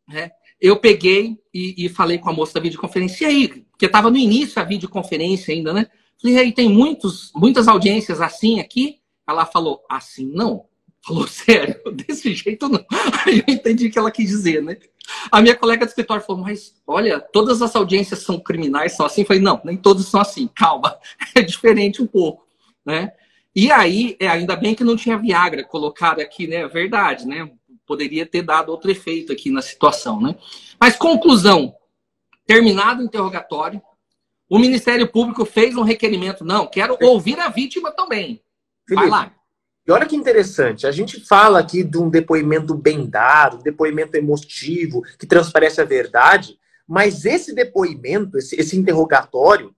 né, eu peguei e falei com a moça da videoconferência. E aí? Porque estava no início a videoconferência ainda, né? Falei, e aí, tem muitas audiências assim aqui? Ela falou, assim não. Falou, sério, desse jeito não. Aí eu entendi o que ela quis dizer, né? A minha colega do escritório falou, mas olha, todas as audiências são criminais, são assim? Eu falei, não, nem todas são assim, calma, é diferente um pouco, né? E aí, ainda bem que não tinha Viagra colocado aqui, né? Verdade, né? Poderia ter dado outro efeito aqui na situação, né? Mas, conclusão, terminado o interrogatório, o Ministério Público fez um requerimento, não, quero ouvir a vítima também. Vai lá. E olha que interessante, a gente fala aqui de um depoimento bem dado, depoimento emotivo, que transparece a verdade, mas esse depoimento, esse interrogatório,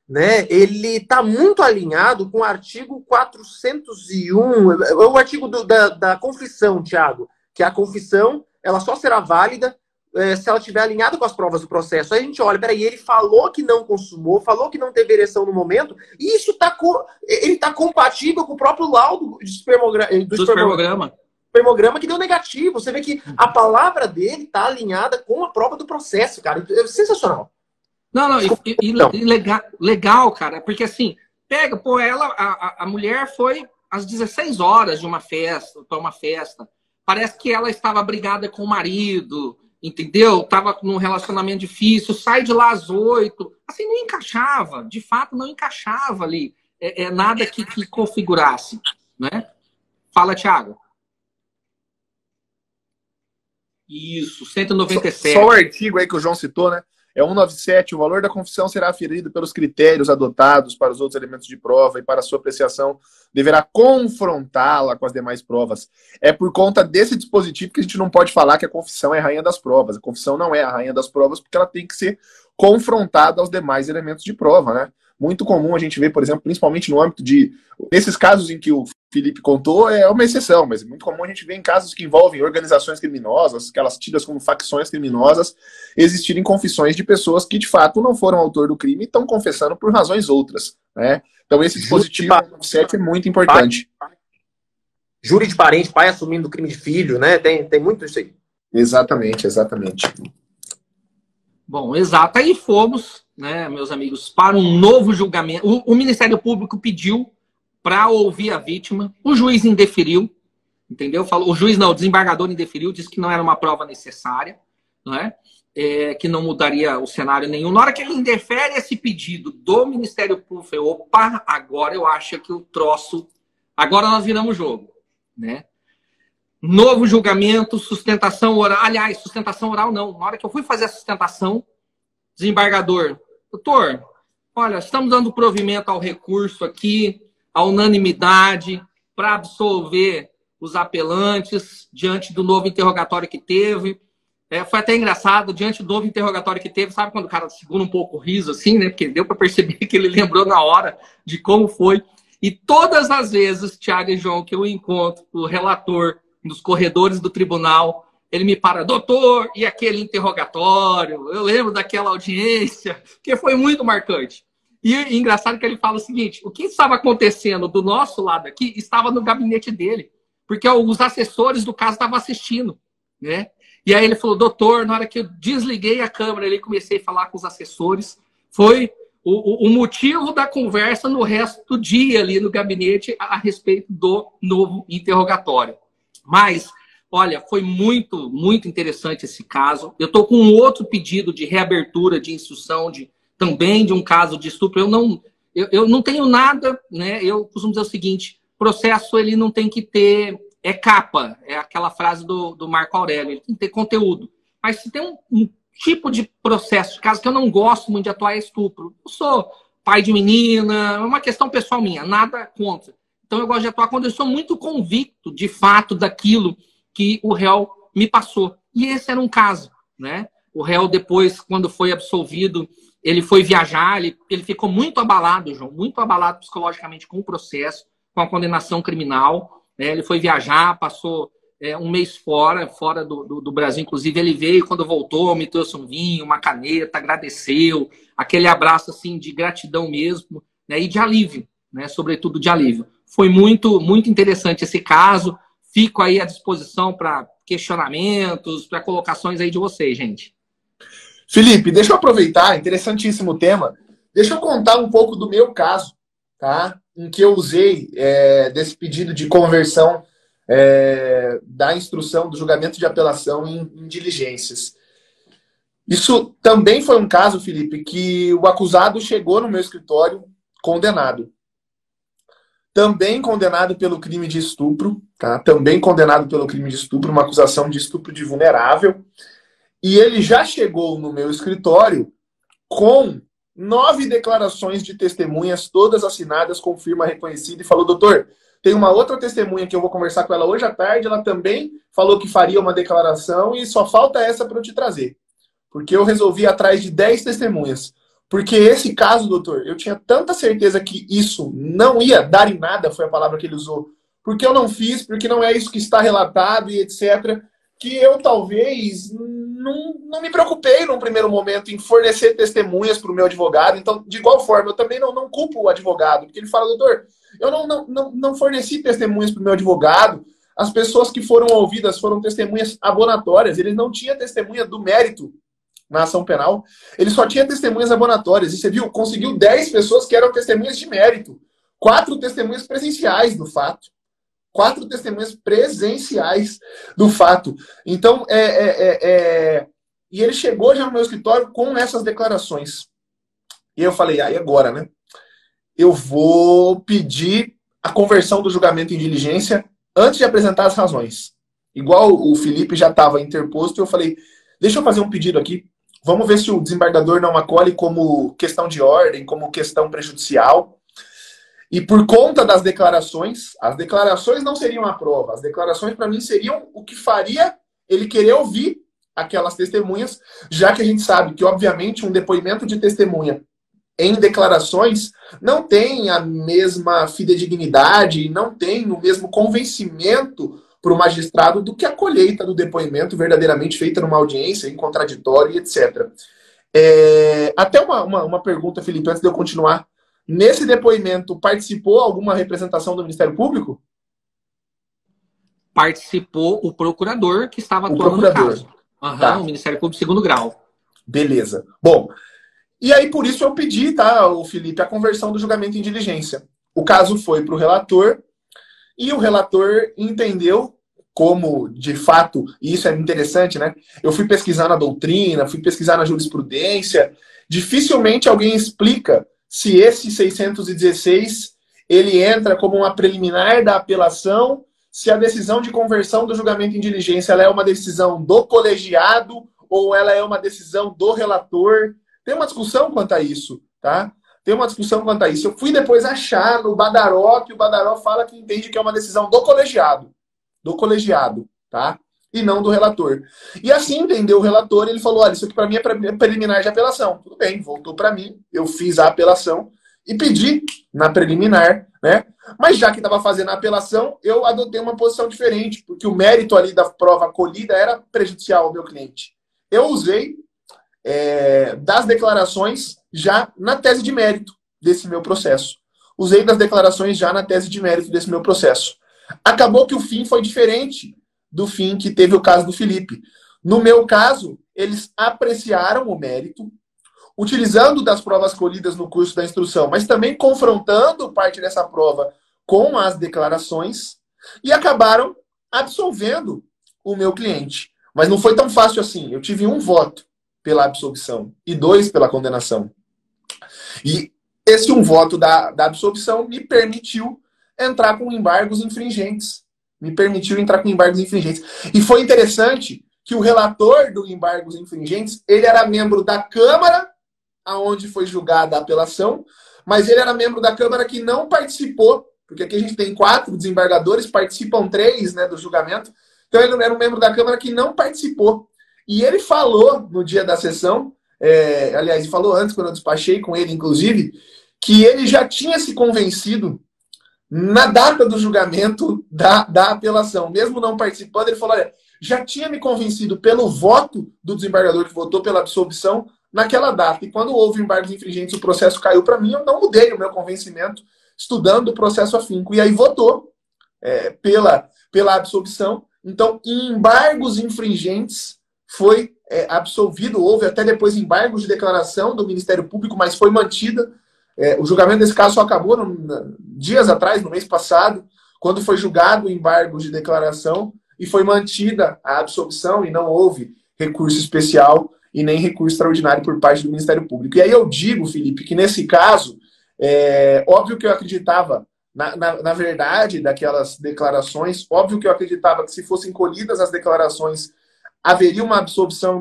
né, ele está muito alinhado com o artigo 401, o artigo da confissão, Thiago, que a confissão ela só será válida se ela estiver alinhada com as provas do processo. Aí a gente olha, peraí, ele falou que não consumou, falou que não teve ereção no momento, e isso ele está compatível com o próprio laudo do espermograma que deu negativo. Você vê que a palavra dele está alinhada com a prova do processo, cara. É sensacional. Não, legal, cara, porque assim, pega, pô, a mulher foi às 16 horas de uma festa, para uma festa. Parece que ela estava brigada com o marido, entendeu? Tava num relacionamento difícil, sai de lá às 8. Assim, não encaixava, de fato não encaixava ali. Nada que configurasse, né? Fala, Thiago. Isso, 197. Só o artigo aí que o João citou, né? É 197. O valor da confissão será aferido pelos critérios adotados para os outros elementos de prova e para sua apreciação deverá confrontá-la com as demais provas. É por conta desse dispositivo que a gente não pode falar que a confissão é a rainha das provas. A confissão não é a rainha das provas porque ela tem que ser confrontada aos demais elementos de prova, né? Muito comum a gente ver, por exemplo, principalmente no âmbito de... Nesses casos em que o Felipe contou, é uma exceção, mas é muito comum a gente ver em casos que envolvem organizações criminosas, aquelas tidas como facções criminosas, existirem confissões de pessoas que, de fato, não foram autor do crime e estão confessando por razões outras, né? Então, esse dispositivo 97 é muito importante. Júri de parente, pai assumindo o crime de filho, né? Tem muito isso aí. Exatamente, exatamente. Bom, exato. Aí fomos, né, meus amigos, para um novo julgamento. O Ministério Público pediu para ouvir a vítima. O juiz indeferiu, entendeu? Falou, o juiz não, o desembargador indeferiu, disse que não era uma prova necessária, não é? Que não mudaria o cenário nenhum. Na hora que ele indefere esse pedido do Ministério Público, eu falei, opa, agora eu acho que o troço... Agora nós viramos o jogo, né? Novo julgamento, sustentação oral. Aliás, sustentação oral não. Na hora que eu fui fazer a sustentação, desembargador, doutor, olha, estamos dando provimento ao recurso aqui, à unanimidade, para absolver os apelantes diante do novo interrogatório que teve. Foi até engraçado, diante do novo interrogatório que teve, sabe quando o cara segura um pouco o riso assim, né? Porque deu para perceber que ele lembrou na hora de como foi. E todas as vezes, Thiago e João, que eu encontro o relator nos corredores do tribunal, ele me para, doutor, e aquele interrogatório? Eu lembro daquela audiência, que foi muito marcante. E engraçado que ele fala o seguinte, o que estava acontecendo do nosso lado aqui estava no gabinete dele, porque os assessores do caso estavam assistindo, né? E aí ele falou, doutor, na hora que eu desliguei a câmera e comecei a falar com os assessores, foi o motivo da conversa no resto do dia ali no gabinete a respeito do novo interrogatório. Mas, olha, foi muito, muito interessante esse caso. Eu estou com um outro pedido de reabertura de instrução, também de um caso de estupro. Eu não tenho nada, né? Eu costumo dizer o seguinte, processo ele não tem que ter... É capa, é aquela frase do Marco Aurélio, ele tem que ter conteúdo. Mas se tem um tipo de processo, de caso que eu não gosto muito de atuar, é estupro. Eu sou pai de menina, é uma questão pessoal minha, nada contra. Então eu gosto de atuar quando eu sou muito convicto, de fato, daquilo que o réu me passou. E esse era um caso, né? O réu, depois, quando foi absolvido, ele foi viajar, ele ficou muito abalado, João, muito abalado psicologicamente com o processo, com a condenação criminal. Ele foi viajar, passou um mês fora do Brasil. Inclusive, ele veio, quando voltou, me trouxe um vinho, uma caneta, agradeceu, aquele abraço assim de gratidão mesmo, né? E de alívio, né? Sobretudo de alívio. Foi muito, muito interessante esse caso. Fico aí à disposição para questionamentos, para colocações aí de vocês, gente. Felipe, deixa eu aproveitar, interessantíssimo tema. Deixa eu contar um pouco do meu caso, tá? Em que eu usei desse pedido de conversão da instrução do julgamento de apelação em diligências. Isso também foi um caso, Felipe, que o acusado chegou no meu escritório condenado. Também condenado pelo crime de estupro, tá? Também condenado pelo crime de estupro, uma acusação de estupro de vulnerável. E ele já chegou no meu escritório com 9 declarações de testemunhas, todas assinadas com firma reconhecida, e falou, doutor, tem uma outra testemunha que eu vou conversar com ela hoje à tarde, ela também falou que faria uma declaração e só falta essa para eu te trazer. Porque eu resolvi ir atrás de 10 testemunhas. Porque esse caso, doutor, eu tinha tanta certeza que isso não ia dar em nada, foi a palavra que ele usou, porque eu não fiz, porque não é isso que está relatado e etc., que eu talvez não me preocupei num primeiro momento em fornecer testemunhas para o meu advogado. Então, de igual forma, eu também não culpo o advogado, porque ele fala, doutor, eu não forneci testemunhas para o meu advogado, as pessoas que foram ouvidas foram testemunhas abonatórias, ele não tinha testemunha do mérito na ação penal, ele só tinha testemunhas abonatórias, e você viu, conseguiu 10 pessoas que eram testemunhas de mérito, 4 testemunhas presenciais do fato. 4 testemunhas presenciais do fato. Então, e ele chegou já no meu escritório com essas declarações. E eu falei, e agora, né? Eu vou pedir a conversão do julgamento em diligência antes de apresentar as razões. igual o Felipe já estava interposto, eu falei, deixa eu fazer um pedido aqui. Vamos ver se o desembargador não acolhe como questão de ordem, como questão prejudicial. E por conta das declarações, as declarações não seriam a prova. As declarações, para mim, seriam o que faria ele querer ouvir aquelas testemunhas, já que a gente sabe que, obviamente, um depoimento de testemunha em declarações não tem a mesma fidedignidade, não tem o mesmo convencimento para o magistrado do que a colheita do depoimento verdadeiramente feita numa audiência, em contraditório e etc. Até uma pergunta, Felipe, antes de eu continuar. Nesse depoimento, participou alguma representação do Ministério Público? Participou o procurador que estava atuando no caso. Tá. O Ministério Público segundo grau. Beleza. Bom, e aí por isso eu pedi, tá, o Felipe, a conversão do julgamento em diligência. O caso foi para o relator e o relator entendeu como, de fato, e isso é interessante, né? Eu fui pesquisar na doutrina, fui pesquisar na jurisprudência. Dificilmente alguém explica se esse 616 ele entra como uma preliminar da apelação, se a decisão de conversão do julgamento em diligência ela é uma decisão do colegiado ou ela é uma decisão do relator. Tem uma discussão quanto a isso, tá? Tem uma discussão quanto a isso. Eu fui depois achar no Badaró, que o Badaró fala que entende que é uma decisão do colegiado, tá? E não do relator. E assim entendeu o relator, ele falou, olha, isso aqui para mim é preliminar de apelação. Tudo bem, voltou para mim, eu fiz a apelação e pedi na preliminar, né? Mas já que estava fazendo a apelação, eu adotei uma posição diferente, porque o mérito ali da prova colhida era prejudicial ao meu cliente. Eu usei das declarações já na tese de mérito desse meu processo. Usei das declarações já na tese de mérito desse meu processo. Acabou que o fim foi diferente do fim que teve o caso do Felipe. No meu caso, eles apreciaram o mérito, utilizando das provas colhidas no curso da instrução, mas também confrontando parte dessa prova com as declarações e acabaram absolvendo o meu cliente. Mas não foi tão fácil assim. Eu tive 1 voto pela absolvição e 2 pela condenação. E esse 1 voto da absolvição me permitiu entrar com embargos infringentes. E foi interessante que o relator do embargos infringentes, ele era membro da Câmara, aonde foi julgada a apelação, mas ele era membro da Câmara que não participou, porque aqui a gente tem 4 desembargadores, participam 3, né, do julgamento. Então ele era um membro da Câmara que não participou. E ele falou no dia da sessão, aliás, ele falou antes, quando eu despachei com ele, inclusive, que ele já tinha se convencido na data do julgamento da apelação. Mesmo não participando, ele falou, olha, já tinha me convencido pelo voto do desembargador que votou pela absolvição naquela data. E quando houve embargos infringentes, o processo caiu para mim, eu não mudei o meu convencimento estudando o processo afinco. E aí votou pela absolvição. Então, em embargos infringentes, foi absolvido. Houve até depois embargos de declaração do Ministério Público, mas foi mantida. O julgamento desse caso só acabou dias atrás, no mês passado, quando foi julgado o embargo de declaração e foi mantida a absolvição e não houve recurso especial e nem recurso extraordinário por parte do Ministério Público. E aí eu digo, Felipe, que nesse caso, óbvio que eu acreditava na verdade daquelas declarações, óbvio que eu acreditava que se fossem colhidas as declarações, haveria uma absolvição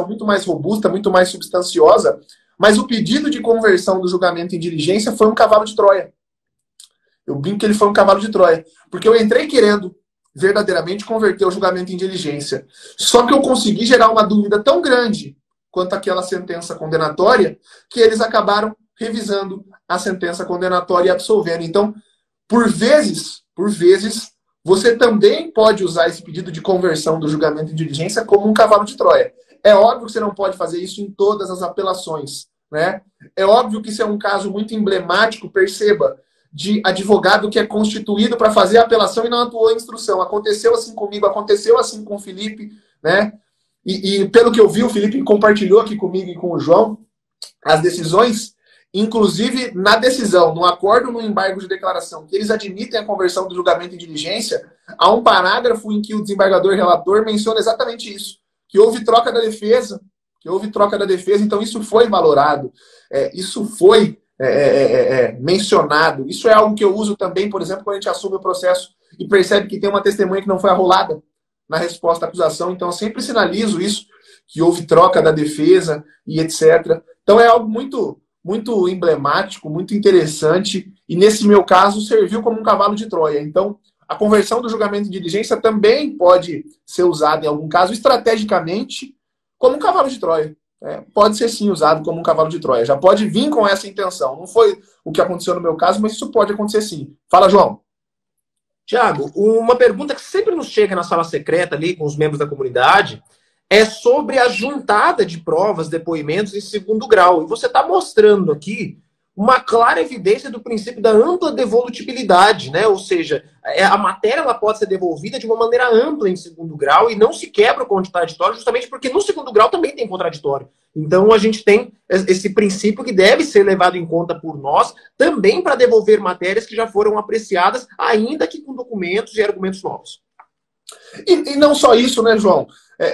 muito mais robusta, muito mais substanciosa, mas o pedido de conversão do julgamento em diligência foi um cavalo de Troia. Eu brinco que ele foi um cavalo de Troia, porque eu entrei querendo verdadeiramente converter o julgamento em diligência. Só que eu consegui gerar uma dúvida tão grande quanto àquela sentença condenatória, que eles acabaram revisando a sentença condenatória e absolvendo. Então, por vezes, você também pode usar esse pedido de conversão do julgamento em diligência como um cavalo de Troia. É óbvio que você não pode fazer isso em todas as apelações, né? É óbvio que isso é um caso muito emblemático, perceba, de advogado que é constituído para fazer a apelação e não atuou em instrução. Aconteceu assim comigo, aconteceu assim com o Felipe, né? E pelo que eu vi, o Felipe compartilhou aqui comigo e com o João as decisões, inclusive na decisão, no acordo no embargo de declaração, que eles admitem a conversão do julgamento em diligência, há um parágrafo em que o desembargador relator menciona exatamente isso, que houve troca da defesa, então isso foi valorado, isso foi mencionado. Isso é algo que eu uso também, por exemplo, quando a gente assume o processo e percebe que tem uma testemunha que não foi arrolada. na resposta à acusação. Então, eu sempre sinalizo isso, que houve troca da defesa e etc. Então, é algo muito, muito emblemático, muito interessante, e nesse meu caso, serviu como um cavalo de Troia. Então, a conversão do julgamento de diligência também pode ser usada, em algum caso, estrategicamente, como um cavalo de Troia. Pode ser, sim, usado como um cavalo de Troia. Já pode vir com essa intenção. Não foi o que aconteceu no meu caso, mas isso pode acontecer, sim. Fala, João. Tiago, uma pergunta que sempre nos chega na sala secreta ali com os membros da comunidade é sobre a juntada de provas, depoimentos em segundo grau. E você está mostrando aqui uma clara evidência do princípio da ampla devolutibilidade, né? Ou seja, a matéria ela pode ser devolvida de uma maneira ampla em segundo grau e não se quebra o contraditório, justamente porque no segundo grau também tem contraditório. Então a gente tem esse princípio que deve ser levado em conta por nós também para devolver matérias que já foram apreciadas, ainda que com documentos e argumentos novos. E não só isso, né, João?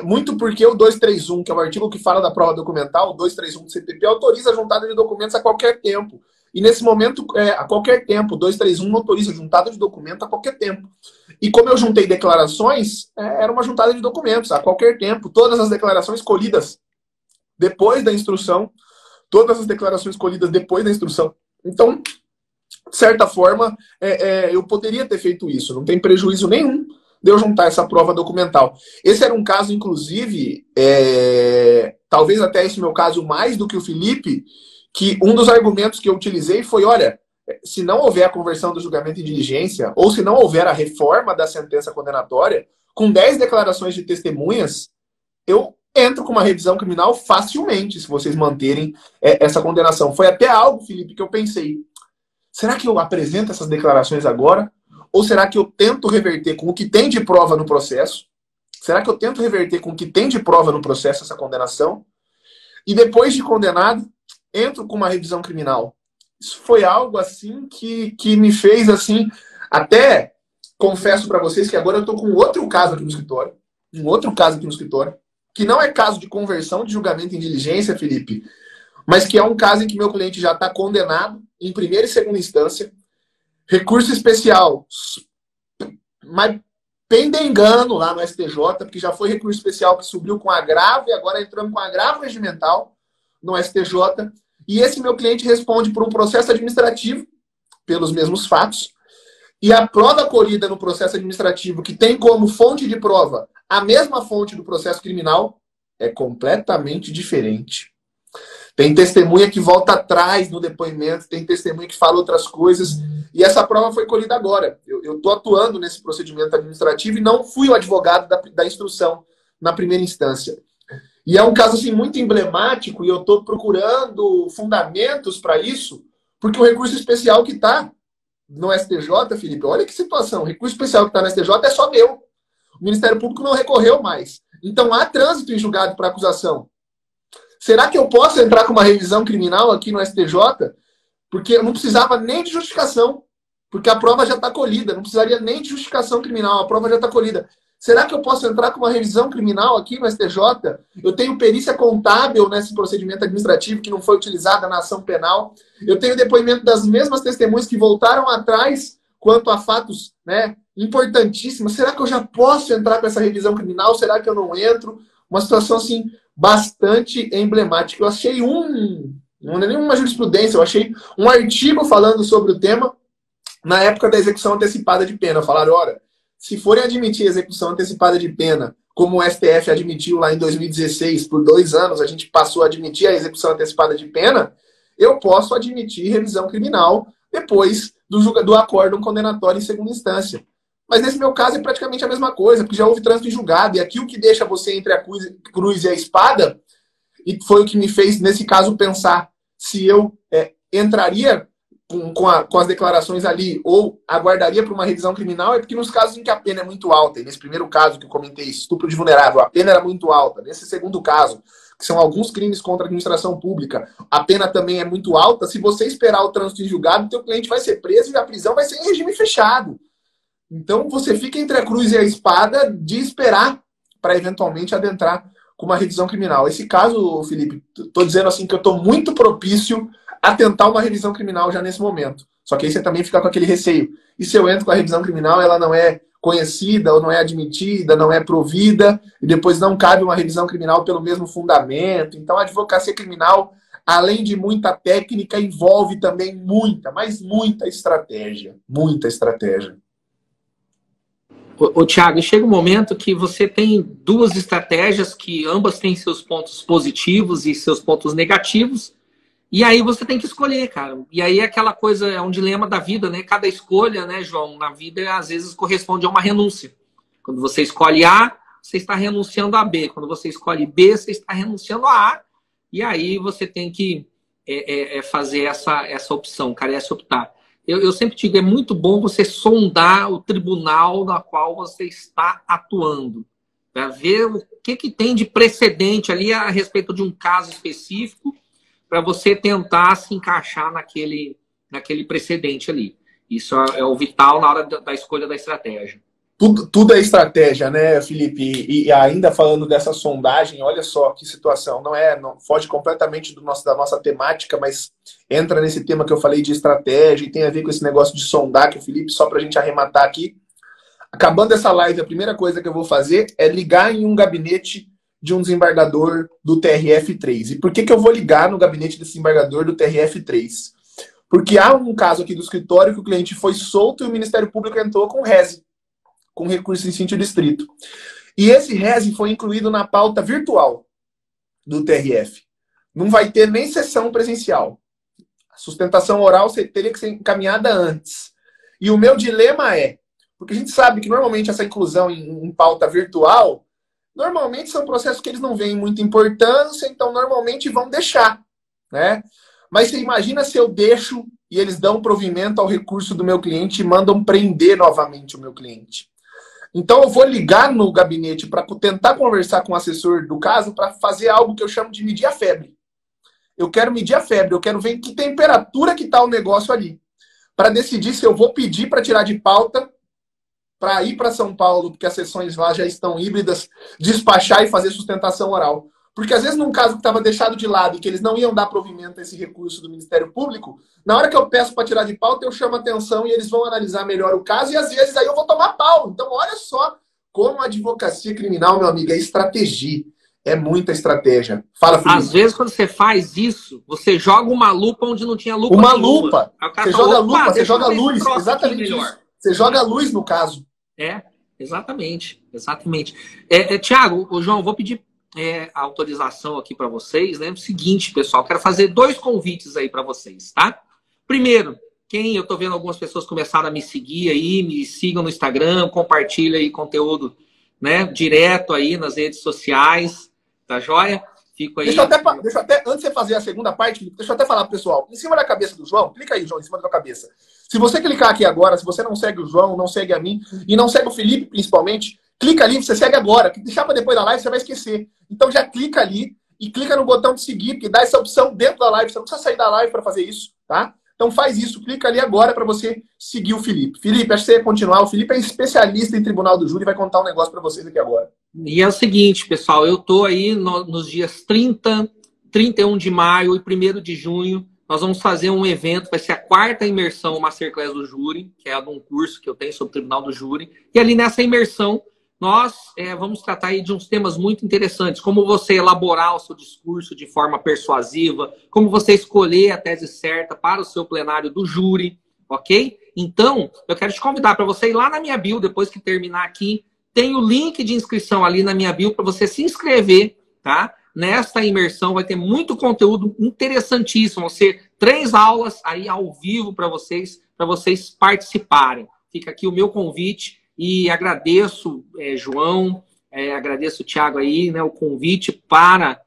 Muito porque o 231, que é o artigo que fala da prova documental, o 231 do CPP, autoriza a juntada de documentos a qualquer tempo. E nesse momento, a qualquer tempo, o 231 autoriza a juntada de documento a qualquer tempo. E como eu juntei declarações, era uma juntada de documentos a qualquer tempo. Todas as declarações colhidas depois da instrução, todas as declarações colhidas depois da instrução. Então, de certa forma, eu poderia ter feito isso. Não tem prejuízo nenhum de eu juntar essa prova documental. Esse era um caso, inclusive, talvez até esse meu caso mais do que o Felipe, que um dos argumentos que eu utilizei foi, olha, se não houver a conversão do julgamento em diligência, ou se não houver a reforma da sentença condenatória, com 10 declarações de testemunhas, eu entro com uma revisão criminal facilmente, se vocês manterem essa condenação. Foi até algo, Felipe, que eu pensei, será que eu apresento essas declarações agora? Ou será que eu tento reverter com o que tem de prova no processo? Será que eu tento reverter com o que tem de prova no processo essa condenação? E depois de condenado, entro com uma revisão criminal. Isso foi algo assim que me fez assim, até confesso para vocês que agora eu estou com outro caso aqui no escritório, que não é caso de conversão de julgamento em diligência, Felipe, mas que é um caso em que meu cliente já está condenado em primeira e segunda instância, recurso especial, mas pendengando lá no STJ, porque já foi recurso especial que subiu com agravo e agora entramos com agravo regimental no STJ. E esse meu cliente responde por um processo administrativo, pelos mesmos fatos, e a prova colhida no processo administrativo, que tem como fonte de prova a mesma fonte do processo criminal, é completamente diferente. Tem testemunha que volta atrás no depoimento, tem testemunha que fala outras coisas, e essa prova foi colhida agora. Eu estou atuando nesse procedimento administrativo e não fui o advogado da instrução na primeira instância. E é um caso assim, muito emblemático, e eu estou procurando fundamentos para isso, porque o recurso especial que está no STJ, Felipe, olha que situação, o recurso especial que está no STJ é só meu. O Ministério Público não recorreu mais. Então há trânsito em julgado para acusação. Será que eu posso entrar com uma revisão criminal aqui no STJ? Porque eu não precisava nem de justificação, porque a prova já está colhida, não precisaria nem de justificação criminal, a prova já está colhida. Será que eu posso entrar com uma revisão criminal aqui no STJ? Eu tenho perícia contábil nesse procedimento administrativo que não foi utilizada na ação penal. Eu tenho depoimento das mesmas testemunhas que voltaram atrás quanto a fatos, né, importantíssimos. Será que eu já posso entrar com essa revisão criminal? Será que eu não entro? Uma situação assim bastante emblemática. Eu achei não é nenhuma jurisprudência, eu achei um artigo falando sobre o tema na época da execução antecipada de pena. Falaram, olha, se forem admitir a execução antecipada de pena, como o STF admitiu lá em 2016, por 2 anos a gente passou a admitir a execução antecipada de pena, eu posso admitir revisão criminal depois do acórdão condenatório em segunda instância. Mas nesse meu caso é praticamente a mesma coisa, porque já houve trânsito em julgado, e aqui o que deixa você entre a cruz e a espada, e foi o que me fez, nesse caso, pensar se eu entraria com as declarações ali ou aguardaria para uma revisão criminal, é porque nos casos em que a pena é muito alta, e nesse primeiro caso que eu comentei, estupro de vulnerável, a pena era muito alta. Nesse segundo caso, que são alguns crimes contra a administração pública, a pena também é muito alta. Se você esperar o trânsito em julgado, o teu cliente vai ser preso e a prisão vai ser em regime fechado. Então, você fica entre a cruz e a espada de esperar para eventualmente adentrar com uma revisão criminal. Esse caso, Felipe, estou dizendo assim que eu estou muito propício a tentar uma revisão criminal já nesse momento. Só que aí você também fica com aquele receio. E se eu entro com a revisão criminal, ela não é conhecida ou não é admitida, não é provida, e depois não cabe uma revisão criminal pelo mesmo fundamento. Então, a advocacia criminal, além de muita técnica, envolve também muita, mas muita estratégia. Muita estratégia. Ô, Thiago, chega um momento que você tem duas estratégias que ambas têm seus pontos positivos e seus pontos negativos, e aí você tem que escolher, cara. E aí é aquela coisa, é um dilema da vida, né? Cada escolha, né, João, na vida, às vezes corresponde a uma renúncia. Quando você escolhe A, você está renunciando a B. Quando você escolhe B, você está renunciando a A. E aí você tem que fazer essa opção, cara, essa optar. Eu sempre digo, é muito bom você sondar o tribunal na qual você está atuando, para ver o que tem de precedente ali a respeito de um caso específico, para você tentar se encaixar naquele precedente ali. Isso é o vital na hora da escolha da estratégia. Tudo é estratégia, né, Felipe? E ainda falando dessa sondagem, olha só que situação. Não foge completamente da nossa temática, mas entra nesse tema que eu falei de estratégia e tem a ver com esse negócio de sondar, que o Felipe, só para a gente arrematar aqui. Acabando essa live, a primeira coisa que eu vou fazer é ligar em um gabinete de um desembargador do TRF3. E por que eu vou ligar no gabinete desse desembargador do TRF3? Porque há um caso aqui do escritório que o cliente foi solto e o Ministério Público entrou com rese, com recurso em sítio distrito. E esse rese foi incluído na pauta virtual do TRF. Não vai ter nem sessão presencial. A sustentação oral teria que ser encaminhada antes. E o meu dilema porque a gente sabe que normalmente essa inclusão em pauta virtual, normalmente são processos que eles não veem muita importância, então normalmente vão deixar, né? Mas você imagina se eu deixo e eles dão provimento ao recurso do meu cliente e mandam prender novamente o meu cliente. Então eu vou ligar no gabinete para tentar conversar com o assessor do caso para fazer algo que eu chamo de medir a febre. Eu quero medir a febre, eu quero ver em que temperatura que está o negócio ali, para decidir se eu vou pedir para tirar de pauta, para ir para São Paulo, porque as sessões lá já estão híbridas, despachar e fazer sustentação oral. Porque às vezes num caso que estava deixado de lado e que eles não iam dar provimento a esse recurso do Ministério Público, na hora que eu peço para tirar de pauta, eu chamo a atenção e eles vão analisar melhor o caso e às vezes aí eu vou tomar pau. Então olha só como a advocacia criminal, meu amigo, é estratégia. É muita estratégia. Fala, Felipe. Às vezes quando você faz isso, você joga uma lupa onde não tinha lupa nenhuma. Uma lupa. Você joga lupa, você joga luz. Exatamente isso. Você joga luz no caso. Exatamente. Thiago, João, vou pedir a autorização aqui para vocês, né? O seguinte, pessoal, quero fazer 2 convites aí para vocês, tá? Primeiro, eu tô vendo algumas pessoas começaram a me seguir aí, me sigam no Instagram, compartilha aí conteúdo, né, direto aí nas redes sociais, tá joia? Fico aí. Deixa eu até, antes de você fazer a segunda parte, deixa eu até falar pro pessoal, em cima da cabeça do João, clica aí, João, em cima da tua cabeça. Se você clicar aqui agora, se você não segue o João, não segue a mim, e não segue o Felipe, principalmente, clica ali, você segue agora. Deixar para depois da live, você vai esquecer. Então já clica ali e clica no botão de seguir, porque dá essa opção dentro da live. Você não precisa sair da live para fazer isso, tá? Então faz isso, clica ali agora para você seguir o Felipe. Felipe, acho que você ia continuar. O Felipe é especialista em tribunal do júri e vai contar um negócio para vocês aqui agora. E é o seguinte, pessoal, eu tô aí nos dias 30, 31 de maio e 1º de junho. Nós vamos fazer um evento, vai ser a 4ª imersão Masterclass do Júri, que é de um curso que eu tenho sobre o Tribunal do Júri. E ali nessa imersão, nós vamos tratar aí de uns temas muito interessantes, como você elaborar o seu discurso de forma persuasiva, como você escolher a tese certa para o seu plenário do júri, ok? Então, eu quero te convidar para você ir lá na minha bio, depois que terminar aqui, tem o link de inscrição ali na minha bio para você se inscrever, tá? Nesta imersão vai ter muito conteúdo interessantíssimo, vão ser 3 aulas aí ao vivo para vocês participarem. Fica aqui o meu convite. E agradeço, João, agradeço o Thiago aí, né, o convite para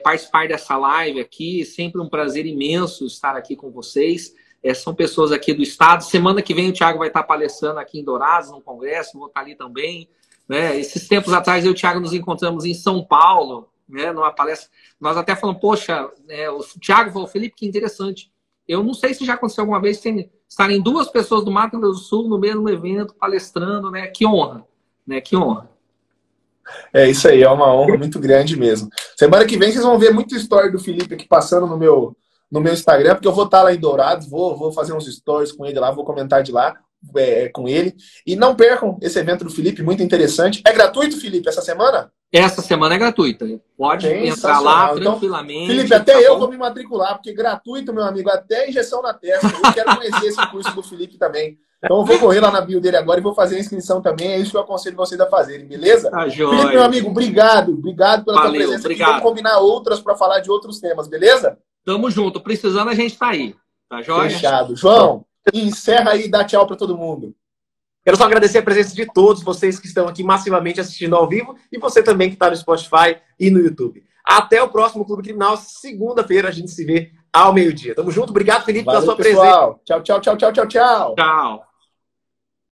participar dessa live aqui. Sempre um prazer imenso estar aqui com vocês. São pessoas aqui do estado. Semana que vem o Thiago vai estar palestrando aqui em Dourados, no congresso, vou estar ali também. Né? Esses tempos atrás eu e o Thiago nos encontramos em São Paulo, né, numa palestra. Nós até falamos, poxa, o Thiago falou, Felipe, que interessante. Eu não sei se já aconteceu alguma vez estarem 2 pessoas do Mato Grosso do Sul no mesmo evento, palestrando, né? Que honra, né? Que honra. É isso aí, é uma honra muito grande mesmo. Semana que vem vocês vão ver muita história do Felipe aqui passando no meu Instagram, porque eu vou estar lá em Dourados, vou fazer uns stories com ele lá, vou comentar de lá. com ele. E não percam esse evento do Felipe, muito interessante. É gratuito, Felipe, essa semana? Essa semana é gratuita. Pode entrar lá tranquilamente. Então, Felipe, até eu vou me matricular, porque gratuito, meu amigo, até injeção na testa. Eu quero conhecer esse curso do Felipe também. Então eu vou correr lá na bio dele agora e vou fazer a inscrição também. É isso que eu aconselho vocês a fazerem, beleza? Tá, Felipe, meu amigo, obrigado. Obrigado pela tua presença aqui. Vamos combinar outras para falar de outros temas, beleza? Tamo junto. Precisando, a gente tá aí. Tá joia? Fechado. João, encerra aí e dá tchau para todo mundo. Quero só agradecer a presença de todos vocês que estão aqui massivamente assistindo ao vivo e você também que está no Spotify e no YouTube. Até o próximo Clube Criminal. Segunda-feira a gente se vê ao meio-dia. Tamo junto. Obrigado, Felipe, pela sua presença. Tchau, tchau, tchau, tchau, tchau, tchau. Tchau.